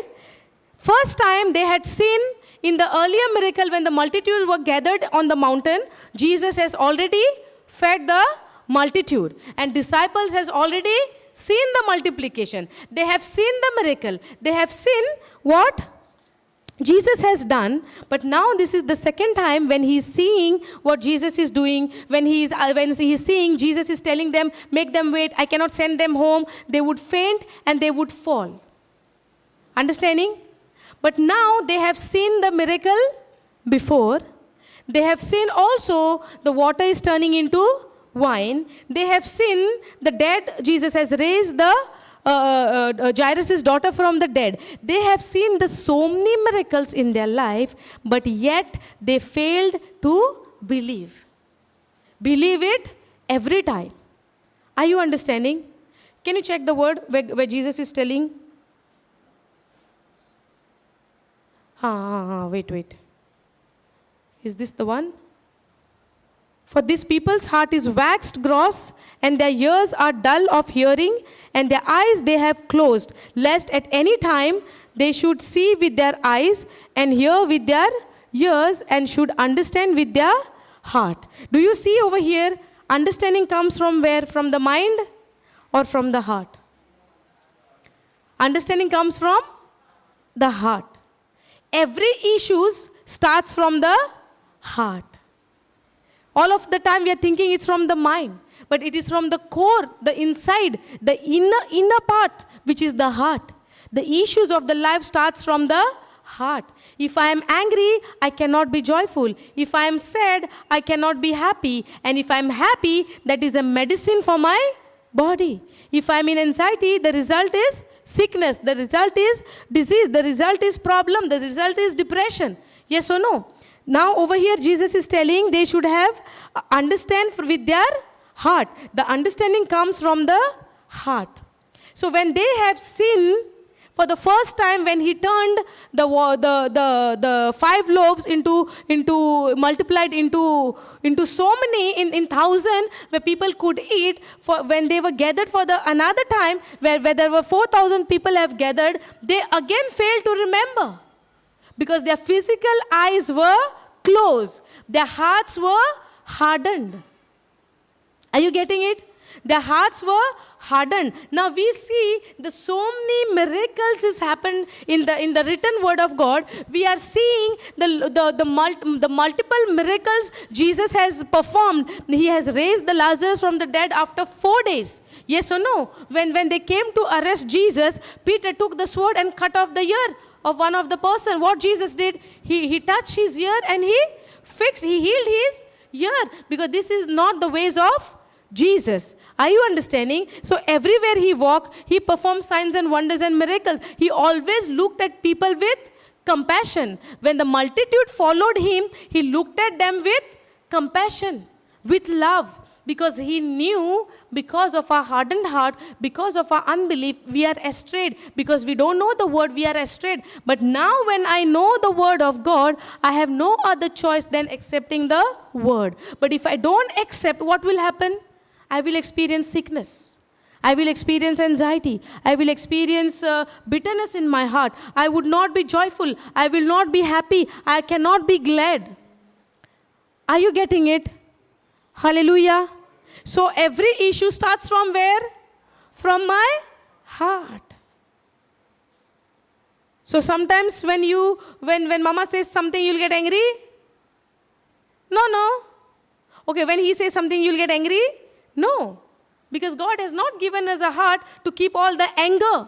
first time they had seen in the earlier miracle when the multitude were gathered on the mountain, Jesus has already fed the multitude. And disciples has already seen the multiplication. They have seen the miracle. They have seen what Jesus has done. But now this is the second time when he is seeing what Jesus is doing. When he is seeing Jesus is telling them, make them wait. I cannot send them home. They would faint and they would fall. Understanding? But now they have seen the miracle before. They have seen also the water is turning into wine. They have seen the dead. Jesus has raised the Jairus' daughter from the dead. They have seen the so many miracles in their life, but yet they failed to believe. Believe it every time. Are you understanding? Can you check the word where Jesus is telling? Wait. Is this the one? For this people's heart is waxed gross, and their ears are dull of hearing, and their eyes they have closed, lest at any time they should see with their eyes, and hear with their ears, and should understand with their heart. Do you see over here, understanding comes from where? From the mind or from the heart? Understanding comes from the heart. Every issue starts from the heart. All of the time we are thinking it's from the mind, but it is from the core, the inside, the inner part, which is the heart. The issues of the life starts from the heart. If I am angry, I cannot be joyful. If I am sad, I cannot be happy. And if I am happy, that is a medicine for my body. If I am in anxiety, the result is sickness. The result is disease. The result is problem. The result is depression. Yes or no? Now over here Jesus is telling they should have understand with their heart. The understanding comes from the heart. So when they have seen for the first time, when he turned the 5 loaves into multiplied into so many in 1,000 where people could eat, for when they were gathered for the another time where there were 4,000 people have gathered, they again failed to remember because their physical eyes were closed, their hearts were hardened. Are you getting it? Their hearts were hardened. Now we see the so many miracles has happened in the written word of God. We are seeing the multiple miracles Jesus has performed. He has raised the Lazarus from the dead after 4 days. Yes or no? When they came to arrest Jesus, Peter took the sword and cut off the ear of one of the person. What Jesus did, he touched his ear and he healed his ear, because this is not the ways of Jesus. Are you understanding? So everywhere he walked, he performed signs and wonders and miracles. He always looked at people with compassion. When the multitude followed him, he looked at them with compassion, with love. Because he knew, because of our hardened heart, because of our unbelief, we are astray. Because we don't know the word, we are astray. But now when I know the word of God, I have no other choice than accepting the word. But if I don't accept, what will happen? I will experience sickness. I will experience anxiety. I will experience bitterness in my heart. I would not be joyful. I will not be happy. I cannot be glad. Are you getting it? Hallelujah. So every issue starts from where? From my heart. So sometimes when mama says something, you'll get angry? No. Okay, when he says something, you'll get angry? No. Because God has not given us a heart to keep all the anger.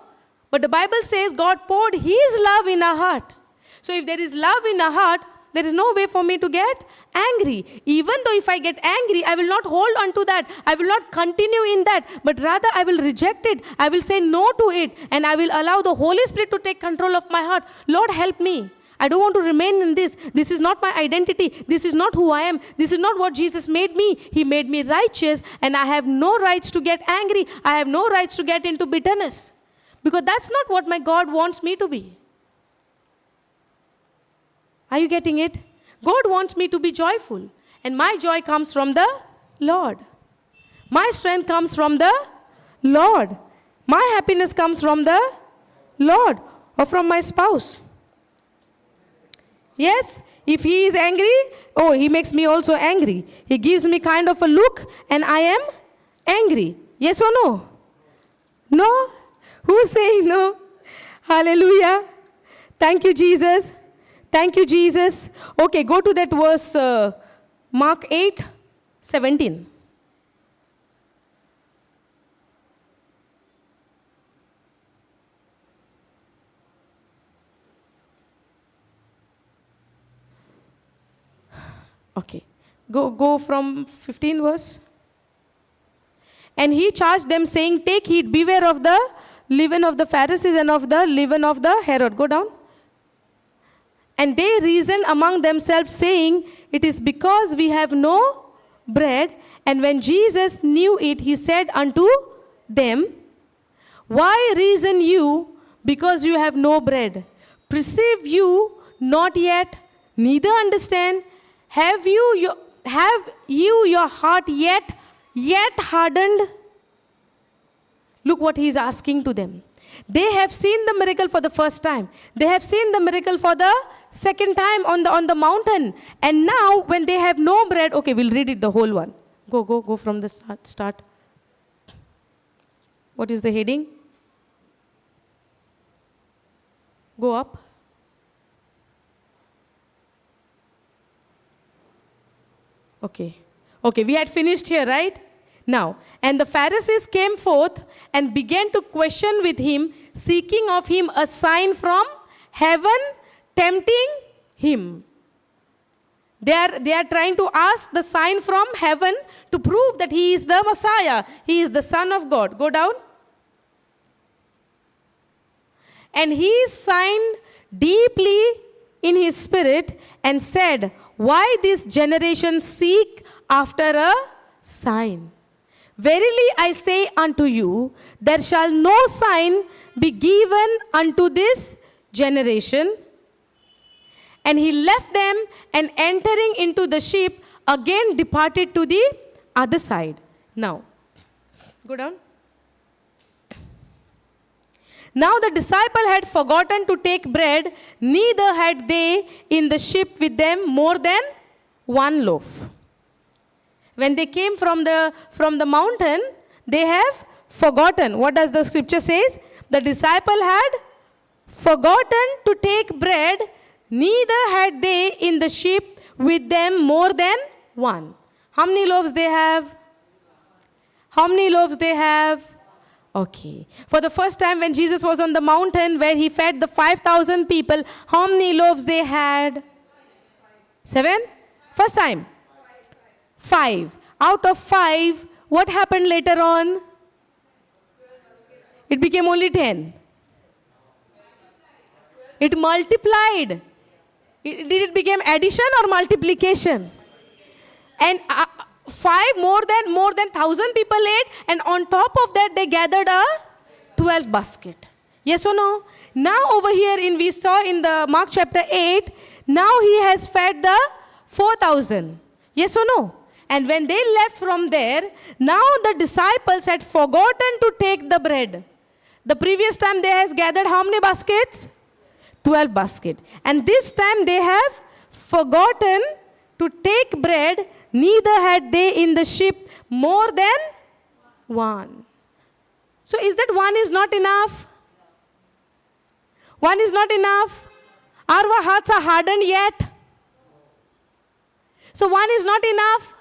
But the Bible says God poured his love in our heart. So if there is love in our heart, there is no way for me to get angry. Even though if I get angry, I will not hold on to that. I will not continue in that. But rather, I will reject it. I will say no to it. And I will allow the Holy Spirit to take control of my heart. Lord, help me. I don't want to remain in this. This is not my identity. This is not who I am. This is not what Jesus made me. He made me righteous. And I have no rights to get angry. I have no rights to get into bitterness. Because that's not what my God wants me to be. Are you getting it? God wants me to be joyful. And my joy comes from the Lord. My strength comes from the Lord. My happiness comes from the Lord or from my spouse. Yes, if he is angry, he makes me also angry. He gives me kind of a look and I am angry. Yes or no? No? Who's saying no? Hallelujah. Thank you, Jesus. Thank you, Jesus. Okay, go to that verse, Mark 8:17. Okay, go from 15th verse. And he charged them, saying, take heed, beware of the leaven of the Pharisees and of the leaven of the Herod. Go down. And they reasoned among themselves, saying, it is because we have no bread. And when Jesus knew it, he said unto them, why reason you, because you have no bread? Perceive you not yet, neither understand? Have you your heart yet hardened? Look what he is asking to them. They have seen the miracle for the first time. They have seen the miracle for the second time on the mountain. And now when they have no bread, okay, we'll read it the whole one. Go from the start. What is the heading? Go up. Okay, we had finished here, right? Now, and the Pharisees came forth and began to question with him, seeking of him a sign from heaven, tempting him. They are trying to ask the sign from heaven to prove that he is the Messiah. He is the Son of God. Go down. And he signed deeply in his spirit and said, why this generation seek after a sign? Verily I say unto you, there shall no sign be given unto this generation. And he left them, and entering into the ship, again departed to the other side. Now, go down. Now the disciple had forgotten to take bread, neither had they in the ship with them more than one loaf. When they came from the mountain, they have forgotten. What does the scripture says? The disciple had forgotten to take bread, neither had they in the ship with them more than one. How many loaves they have? How many loaves they have? Okay. For the first time when Jesus was on the mountain where he fed the 5,000 people, how many loaves they had? 7? First time? 5. Out of 5, what happened later on? It became only 10. It multiplied. Did it become addition or multiplication? And 5 more than 1,000 people ate, and on top of that they gathered a 12 basket. Yes or no? Now over here we saw in the Mark chapter 8, now he has fed the 4,000. Yes or no? And when they left from there, now the disciples had forgotten to take the bread. The previous time they has gathered how many baskets? 12 baskets. And this time they have forgotten to take bread, neither had they in the ship more than one. So is that one is not enough? One is not enough? Our hearts are hardened yet? So one is not enough?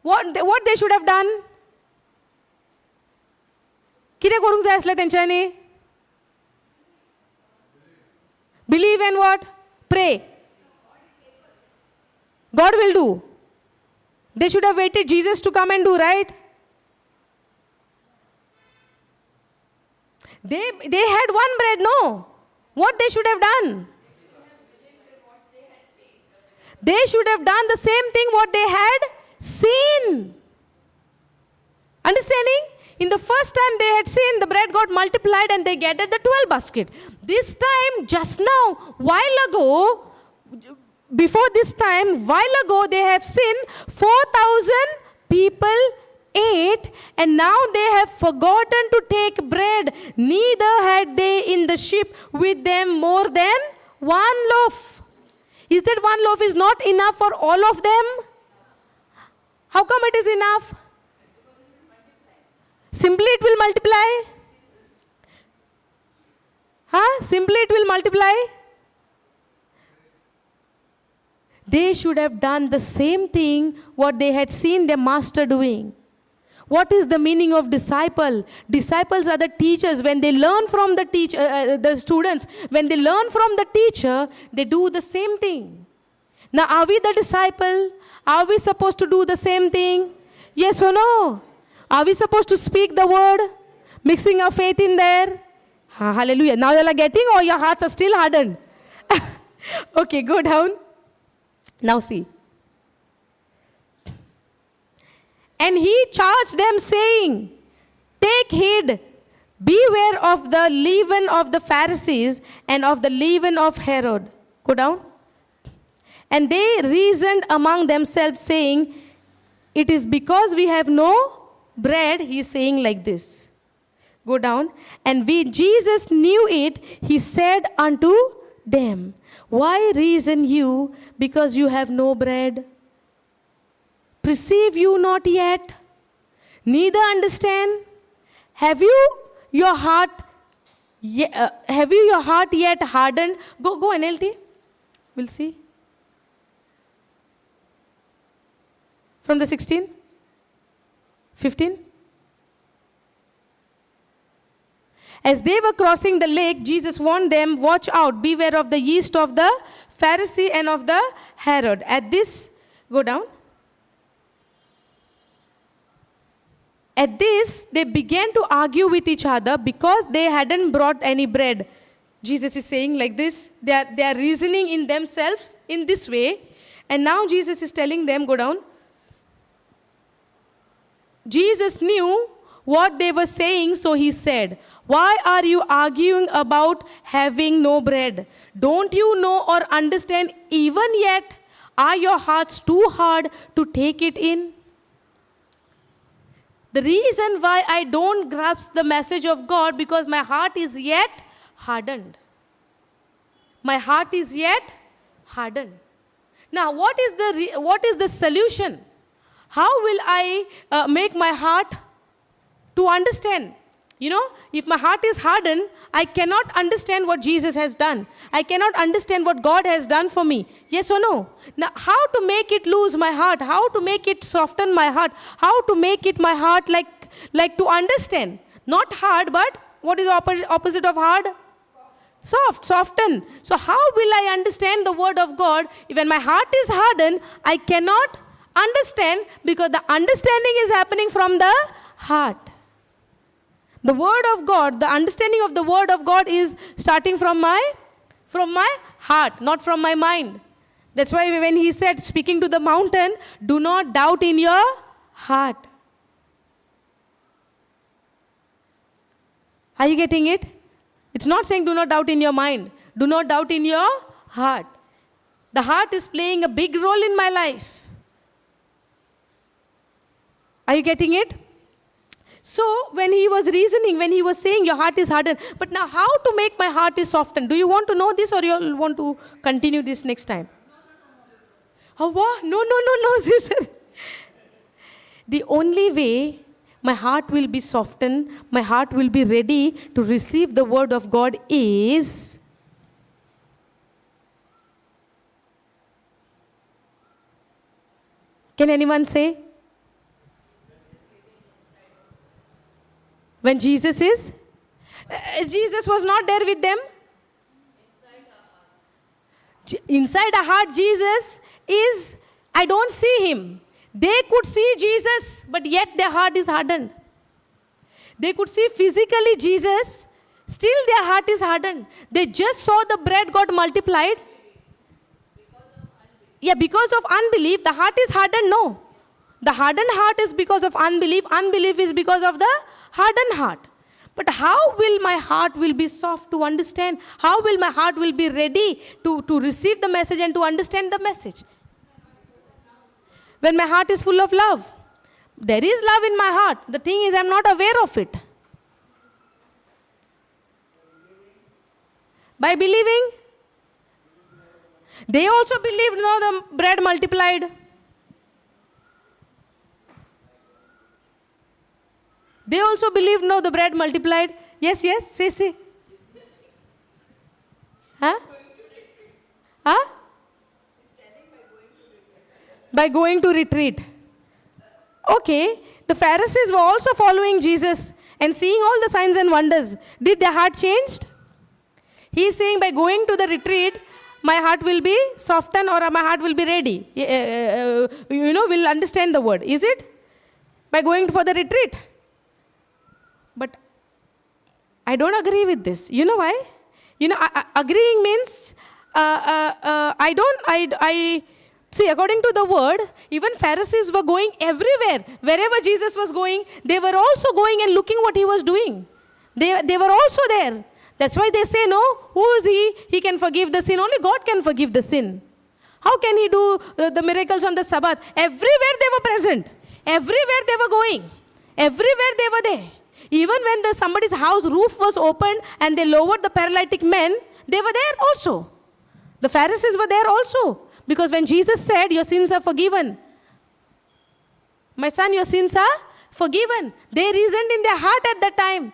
What they should have done? किती करूंक जाय असले तेंच्यांनी? Believe and what? Pray. God will do. They should have waited Jesus to come and do, right? They had one bread, no. What they should have done? They should have done the same thing what they had seen. Understanding? In the first time they had seen, the bread got multiplied and they gathered the 12 basket. This time, just now, while ago, before this time, while ago they have seen 4,000 people ate, and now they have forgotten to take bread. Neither had they in the ship with them more than one loaf. Is that one loaf is not enough for all of them? How come it is enough? Simply it will multiply. Simply it will multiply. They should have done the same thing what they had seen their master doing. What is the meaning of disciple? Disciples are the teachers. When they learn from the teacher, the students, when they learn from the teacher, they do the same thing. Now, are we the disciple? Are we supposed to do the same thing? Yes or no? Are we supposed to speak the word? Mixing our faith in there? Hallelujah. Now you are getting, or your hearts are still hardened? Okay, go down. Now see. And he charged them, saying, take heed, beware of the leaven of the Pharisees and of the leaven of Herod. Go down. And they reasoned among themselves, saying, it is because we have no bread. He is saying like this. Go down. And Jesus knew it, he said unto them, why reason you because you have no bread? Perceive you not yet? Neither understand? Have you your heart yet hardened? Go NLT. We'll see. From the 16? 15? As they were crossing the lake, Jesus warned them, watch out, beware of the yeast of the Pharisee and of the Herod. At this, go down. At this, they began to argue with each other because they hadn't brought any bread. Jesus is saying like this. They are reasoning in themselves in this way. And now Jesus is telling them, go down. Jesus knew what they were saying, so he said, why are you arguing about having no bread? Don't you know or understand even yet? Are your hearts too hard to take it in? The reason why I don't grasp the message of God, because my heart is yet hardened. My heart is yet hardened. Now, what is the solution? How will I make my heart to understand? You know, if my heart is hardened, I cannot understand what Jesus has done. I cannot understand what God has done for me. Yes or no? Now, how to make it loose my heart? How to make it soften my heart? How to make it my heart like to understand? Not hard, but what is opposite of hard? Soft, soften. So how will I understand the word of God? When my heart is hardened, I cannot understand, because the understanding is happening from the heart. The word of God, the understanding of the word of God is starting from my heart, not from my mind. That's why when he said, speaking to the mountain, do not doubt in your heart. Are you getting it? It's not saying do not doubt in your mind. Do not doubt in your heart. The heart is playing a big role in my life. Are you getting it? So when he was reasoning, when he was saying your heart is hardened, but now how to make my heart is softened? Do you want to know this, or you want to continue this next time? Oh, what? No, sister. The only way my heart will be softened, my heart will be ready to receive the word of God is can anyone say? When Jesus was not there with them. Inside our heart, Jesus is, I don't see him. They could see Jesus, but yet their heart is hardened. They could see physically Jesus, still their heart is hardened. They just saw the bread got multiplied. Because of unbelief, the heart is hardened. No. The hardened heart is because of unbelief. Unbelief is because of the hardened heart. But how will my heart will be soft to understand? How will my heart will be ready to receive the message and to understand the message? When my heart is full of love. There is love in my heart. The thing is, I'm not aware of it. By believing. They also believed, no, the bread multiplied. They also believed, no, the bread multiplied. Yes, say. Huh? By going to retreat. Okay, the Pharisees were also following Jesus and seeing all the signs and wonders. Did their heart changed? He is saying by going to the retreat, my heart will be softened, or my heart will be ready. Will understand the word. Is it? By going for the retreat. But I don't agree with this. You know why? Agreeing means, see, according to the word, even Pharisees were going everywhere. Wherever Jesus was going, they were also going and looking what he was doing. They were also there. That's why they say, no, who is he? He can forgive the sin. Only God can forgive the sin. How can he do the miracles on the Sabbath? Everywhere they were present. Everywhere they were going. Everywhere they were there. Even when somebody's house roof was opened and they lowered the paralytic man, they were there also. The Pharisees were there also. Because when Jesus said, your sins are forgiven. My son, your sins are forgiven. They reasoned in their heart at that time.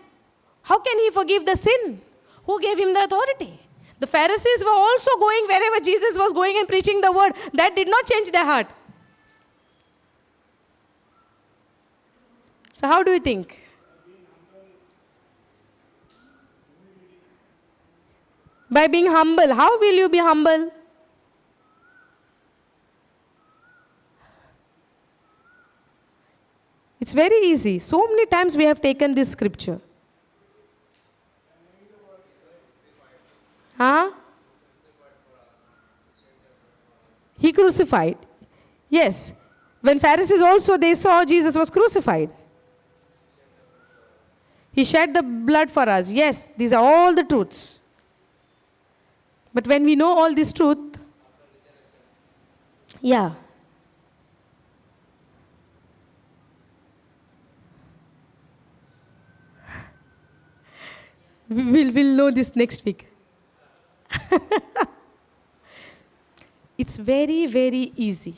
How can he forgive the sin? Who gave him the authority? The Pharisees were also going wherever Jesus was going and preaching the word. That did not change their heart. So how do you think? By being humble. How will you be humble? It's very easy. So many times we have taken this scripture. He crucified. Yes. When Pharisees also, they saw Jesus was crucified. He shed the blood for us. Yes, these are all the truths. But when we know all this truth, yeah. We'll know this next week. It's very, very easy.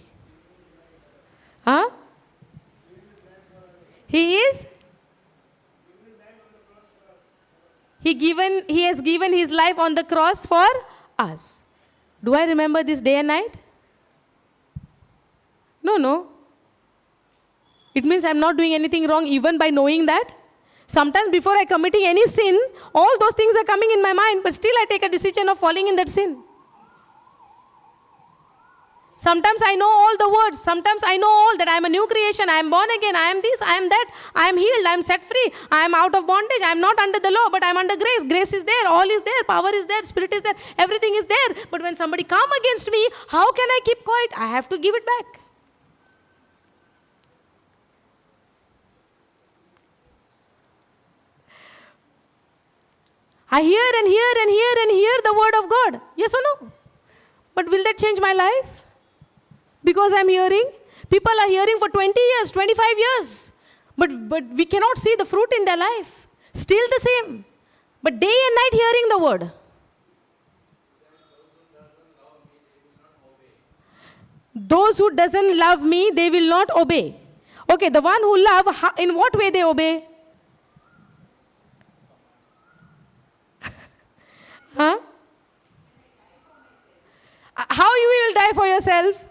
He is? He has given his life on the cross for us. Do I remember this day and night? No. It means I'm not doing anything wrong even by knowing that. Sometimes before I committing any sin, all those things are coming in my mind, but still I take a decision of falling in that sin. Sometimes I know all the words. Sometimes I know all that I am a new creation. I am born again. I am this. I am that. I am healed. I am set free. I am out of bondage. I am not under the law, but I am under grace. Grace is there. All is there. Power is there. Spirit is there. Everything is there. But when somebody come against me, how can I keep quiet? I have to give it back. I hear and hear and hear and hear the word of God. Yes or no? But will that change my life? Because I'm hearing. People are hearing for 20 years, 25 years. But we cannot see the fruit in their life. Still the same. But day and night hearing the word. Those who doesn't love me, they will not obey. Okay, the one who love, in what way they obey? Huh? How you will die for yourself?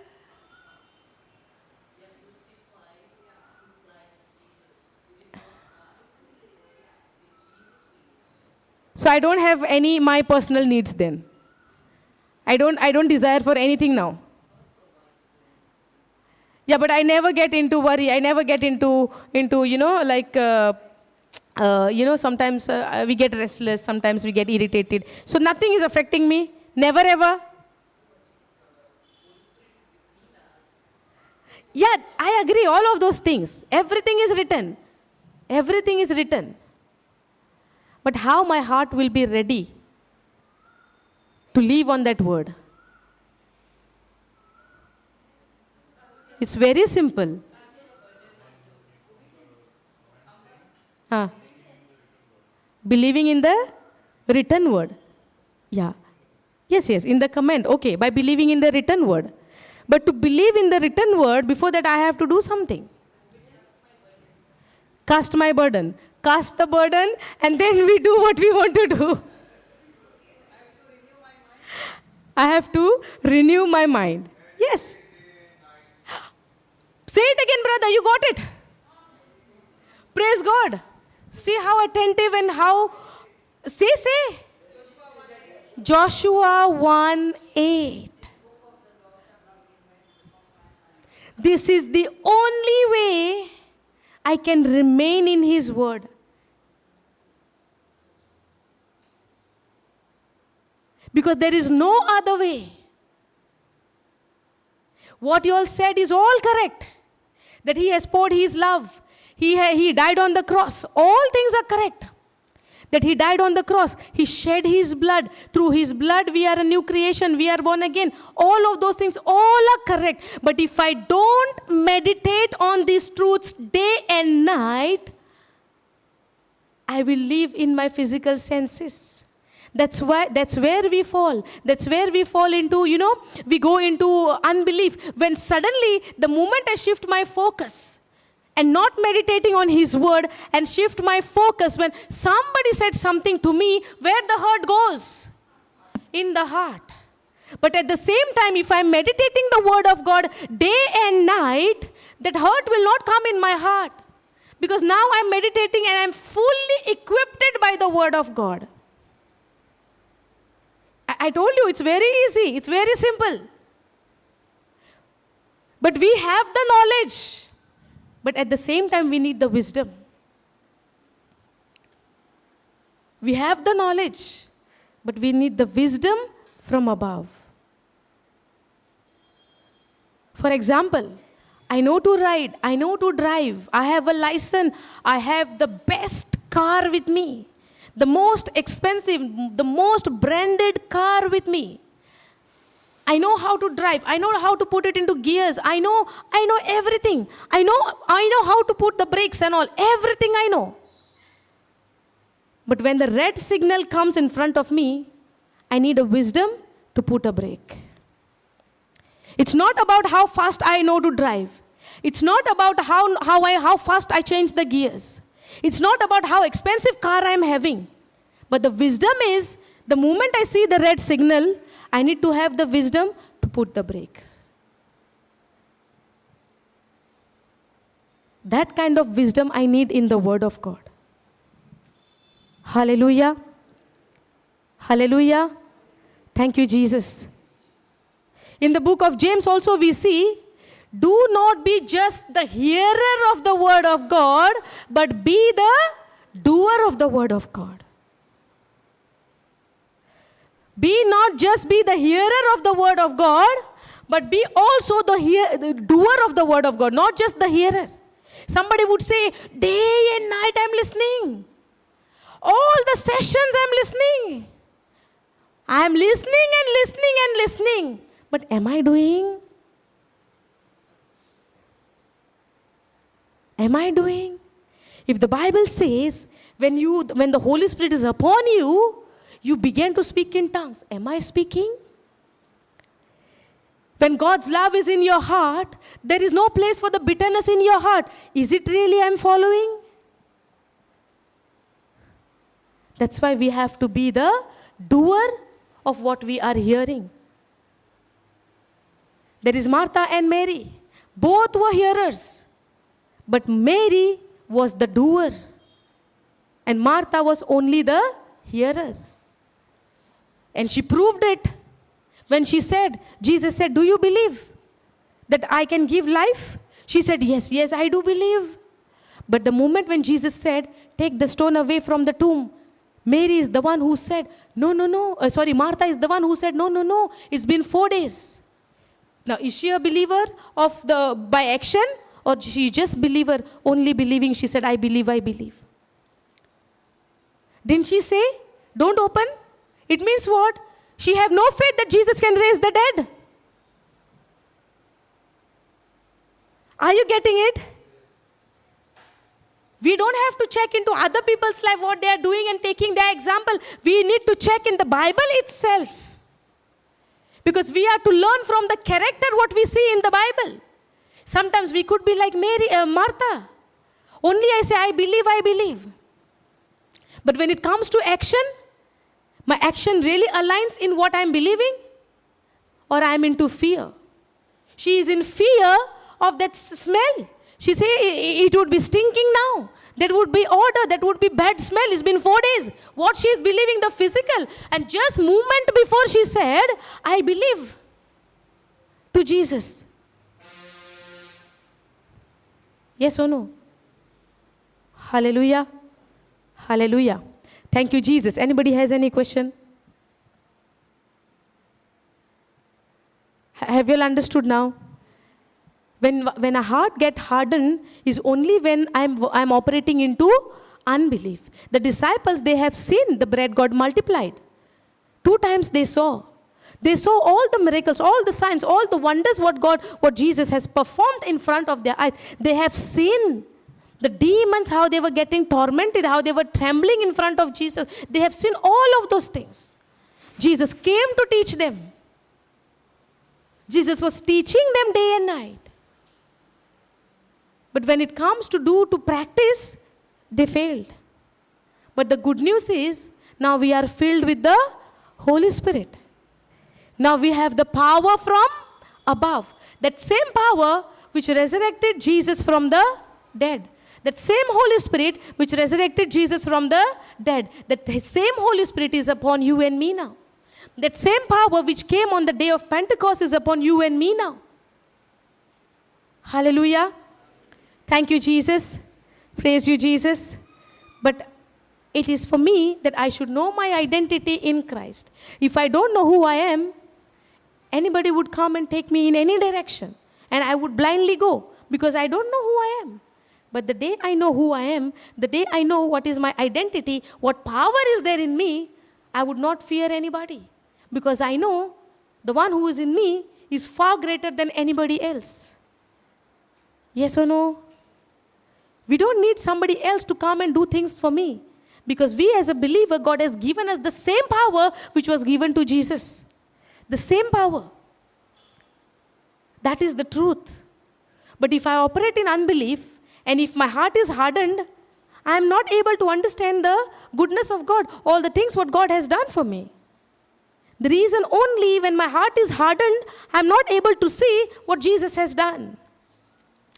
So I don't have any my personal needs then. I don't desire for anything now. Yeah, but I never get into worry. I never get into sometimes we get restless. Sometimes we get irritated. So nothing is affecting me. Never ever. Yeah, I agree. All of those things. Everything is written. Everything is written. But how my heart will be ready to live on that word? It's very simple. Believing in the written word. Yeah. Yes, in the comment. Okay, by believing in the written word. But to believe in the written word, before that I have to do something. Cast my burden. Cast the burden, and then we do what we want to do. I have to renew my mind. Yes. Say it again, brother. You got it. Praise God. See how attentive and how... Say. Joshua 1:8. This is the only way I can remain in His word. Because there is no other way. What you all said is all correct. That He has poured His love. He died on the cross. All things are correct. That He died on the cross. He shed His blood. Through His blood we are a new creation. We are born again. All of those things, all are correct. But if I don't meditate on these truths day and night, I will live in my physical senses. That's where we fall. That's where we fall into, we go into unbelief. When suddenly, the moment I shift my focus and not meditating on His word and shift my focus, when somebody said something to me, where the hurt goes? In the heart. But at the same time, if I'm meditating the word of God day and night, that hurt will not come in my heart. Because now I'm meditating and I'm fully equipped by the word of God. I told you, it's very easy. It's very simple. But we have the knowledge. But at the same time, we need the wisdom. We have the knowledge. But we need the wisdom from above. For example, I know to ride. I know to drive. I have a license. I have the best car with me. The most expensive, the most branded car with me. I know how to drive. I know how to put it into gears. I know everything. I know how to put the brakes and all. Everything I know. But when the red signal comes in front of me, I need a wisdom to put a brake. It's not about how fast I know to drive. It's not about how fast I change the gears. It's not about how expensive car I'm having. But the wisdom is, the moment I see the red signal, I need to have the wisdom to put the brake. That kind of wisdom I need in the Word of God. Hallelujah. Hallelujah. Thank you, Jesus. In the book of James also we see, do not be just the hearer of the word of God, but be the doer of the word of God. Be not just be the hearer of the word of God, but be also the doer of the word of God, not just the hearer. Somebody would say, day and night I'm listening. All the sessions I'm listening. I'm listening and listening and listening. But am I doing? Am I doing? If the Bible says, when the Holy Spirit is upon you, you begin to speak in tongues. Am I speaking? When God's love is in your heart, there is no place for the bitterness in your heart. Is it really I'm following? That's why we have to be the doer of what we are hearing. There is Martha and Mary. Both were hearers. But Mary was the doer. And Martha was only the hearer. And she proved it. When she said, Jesus said, do you believe that I can give life? She said, yes, yes, I do believe. But the moment when Jesus said, take the stone away from the tomb, Mary is the one who said, no, no, no. Martha is the one who said, no, no, no. It's been 4 days. Now, is she a believer by action? Or she just believer, only believing? She said, I believe, I believe. Didn't she say, don't open? It means what? She have no faith that Jesus can raise the dead. Are you getting it? We don't have to check into other people's life, what they are doing and taking their example. We need to check in the Bible itself. Because we are to learn from the character what we see in the Bible. Sometimes we could be like Martha. Only I say, I believe, I believe. But when it comes to action, my action really aligns in what I'm believing, or I'm into fear. She is in fear of that smell. She say it would be stinking now. There would be odor, that would be bad smell. It's been 4 days. What she is believing, the physical. And just moment before she said, I believe to Jesus. Yes or no? Hallelujah. Hallelujah. Thank you, Jesus. Anybody has any question? Have you all understood now? When a heart gets hardened is only when I'm operating into unbelief. The disciples, they have seen the bread got multiplied. 2 times they saw. They saw all the miracles, all the signs, all the wonders what Jesus has performed in front of their eyes. They have seen the demons, how they were getting tormented, how they were trembling in front of Jesus. They have seen all of those things. Jesus came to teach them. Jesus was teaching them day and night. But when it comes to practice, they failed. But the good news is, now we are filled with the Holy Spirit. Now we have the power from above. That same power which resurrected Jesus from the dead. That same Holy Spirit which resurrected Jesus from the dead. That same Holy Spirit is upon you and me now. That same power which came on the day of Pentecost is upon you and me now. Hallelujah. Thank you, Jesus. Praise you, Jesus. But it is for me that I should know my identity in Christ. If I don't know who I am, anybody would come and take me in any direction. And I would blindly go because I don't know who I am. But the day I know who I am, the day I know what is my identity, what power is there in me, I would not fear anybody. Because I know the one who is in me is far greater than anybody else. Yes or no? We don't need somebody else to come and do things for me. Because we as a believer, God has given us the same power which was given to Jesus. The same power. That is the truth. But if I operate in unbelief, and if my heart is hardened, I am not able to understand the goodness of God, all the things what God has done for me. The reason only when my heart is hardened, I am not able to see what Jesus has done.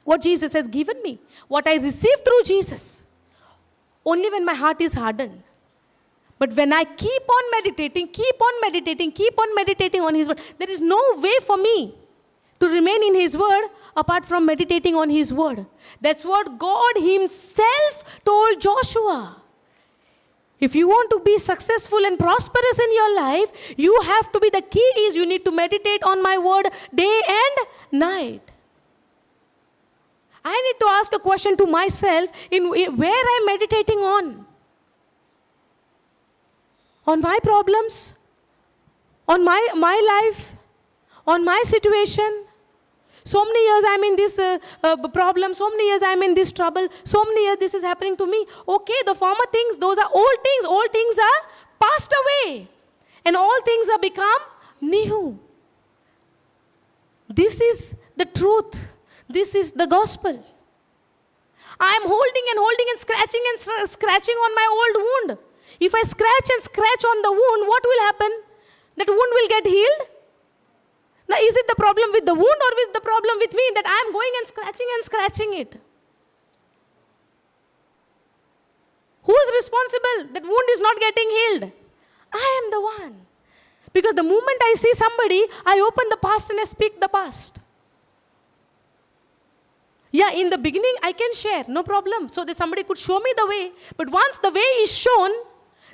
What Jesus has given me. What I received through Jesus. Only when my heart is hardened. But when I keep on meditating on His word, there is no way for me to remain in His word apart from meditating on His word. That's what God Himself told Joshua. If you want to be successful and prosperous in your life, you have to be, the key is you need to meditate on my word day and night. I need to ask a question to myself, where I'm meditating on? On my problems? On my life? On my situation? So many years I'm in this problem, so many years I'm in this trouble, so many years this is happening to me. Okay, the former things, those are old things are passed away. And all things are become new. This is the truth. This is the gospel. I am holding and scratching on my old wound. If I scratch on the wound, what will happen? That wound will get healed? Now, is it the problem with the wound or is the problem with me that I am going and scratching it? Who is responsible? That wound is not getting healed. I am the one. Because the moment I see somebody, I open the past and I speak the past. Yeah, in the beginning I can share, no problem. So that somebody could show me the way. But once the way is shown,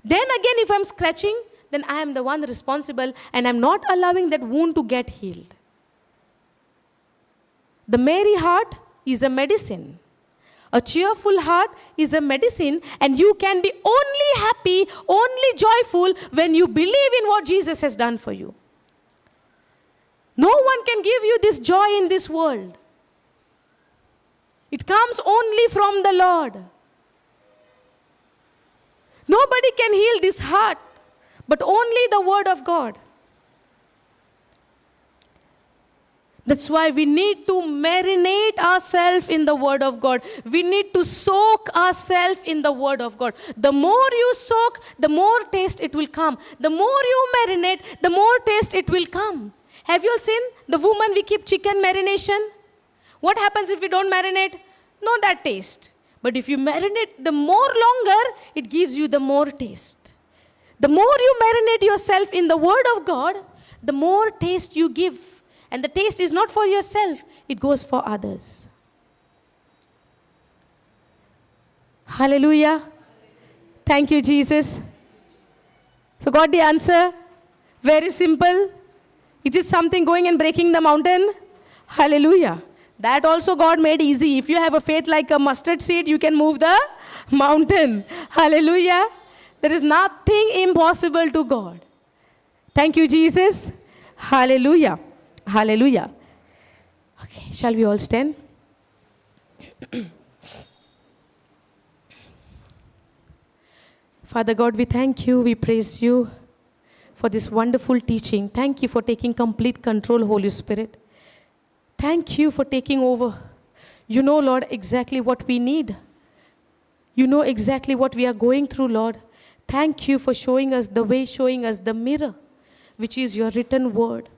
then again if I'm scratching, then I am the one responsible and I'm not allowing that wound to get healed. The merry heart is a medicine. A cheerful heart is a medicine, and you can be only happy, only joyful when you believe in what Jesus has done for you. No one can give you this joy in this world. It comes only from the Lord. Nobody can heal this heart, but only the word of God. That's why we need to marinate ourselves in the word of God. We need to soak ourselves in the word of God. The more you soak, the more taste it will come. The more you marinate, the more taste it will come. Have you all seen the woman we keep chicken marination? What happens if we don't marinate? Not that taste. But if you marinate the more longer, it gives you the more taste. The more you marinate yourself in the word of God, the more taste you give. And the taste is not for yourself, it goes for others. Hallelujah. Thank you, Jesus. So got the answer? Very simple. Is it something going and breaking the mountain? Hallelujah. That also God made easy. If you have a faith like a mustard seed, you can move the mountain. Hallelujah. There is nothing impossible to God. Thank you, Jesus. Hallelujah. Hallelujah. Okay, shall we all stand? Father God, we thank you, we praise you for this wonderful teaching. Thank you for taking complete control, Holy Spirit. Thank you for taking over. You know, Lord, exactly what we need. You know exactly what we are going through, Lord. Thank you for showing us the way, showing us the mirror, which is your written word.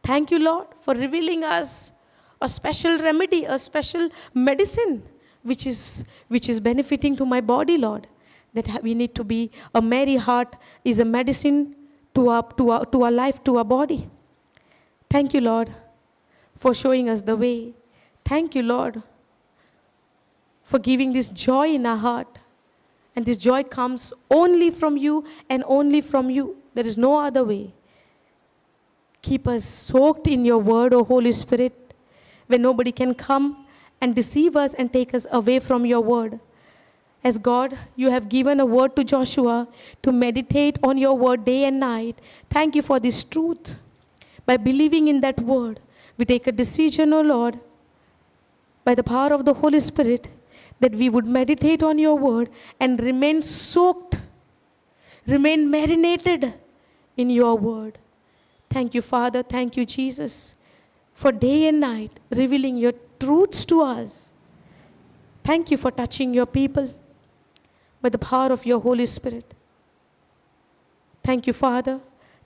Thank you, Lord, for revealing us a special remedy, a special medicine, which is benefiting to my body, Lord. That we need to be, a merry heart is a medicine to our life, to our body. Thank you, Lord, for showing us the way. Thank you, Lord, for giving this joy in our heart. And this joy comes only from you and only from you. There is no other way. Keep us soaked in your word, O Holy Spirit, where nobody can come and deceive us and take us away from your word. As God, you have given a word to Joshua to meditate on your word day and night. Thank you for this truth. By believing in that word, we take a decision, O Lord, by the power of the Holy Spirit, that we would meditate on your word and remain soaked, remain marinated in your word. Thank you, Father. Thank you, Jesus, for day and night revealing your truths to us. Thank you for touching your people by the power of your Holy Spirit. Thank you, Father.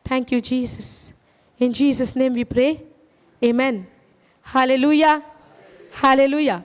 Thank you, Jesus. In Jesus' name we pray. Amen. Hallelujah. Hallelujah. Hallelujah.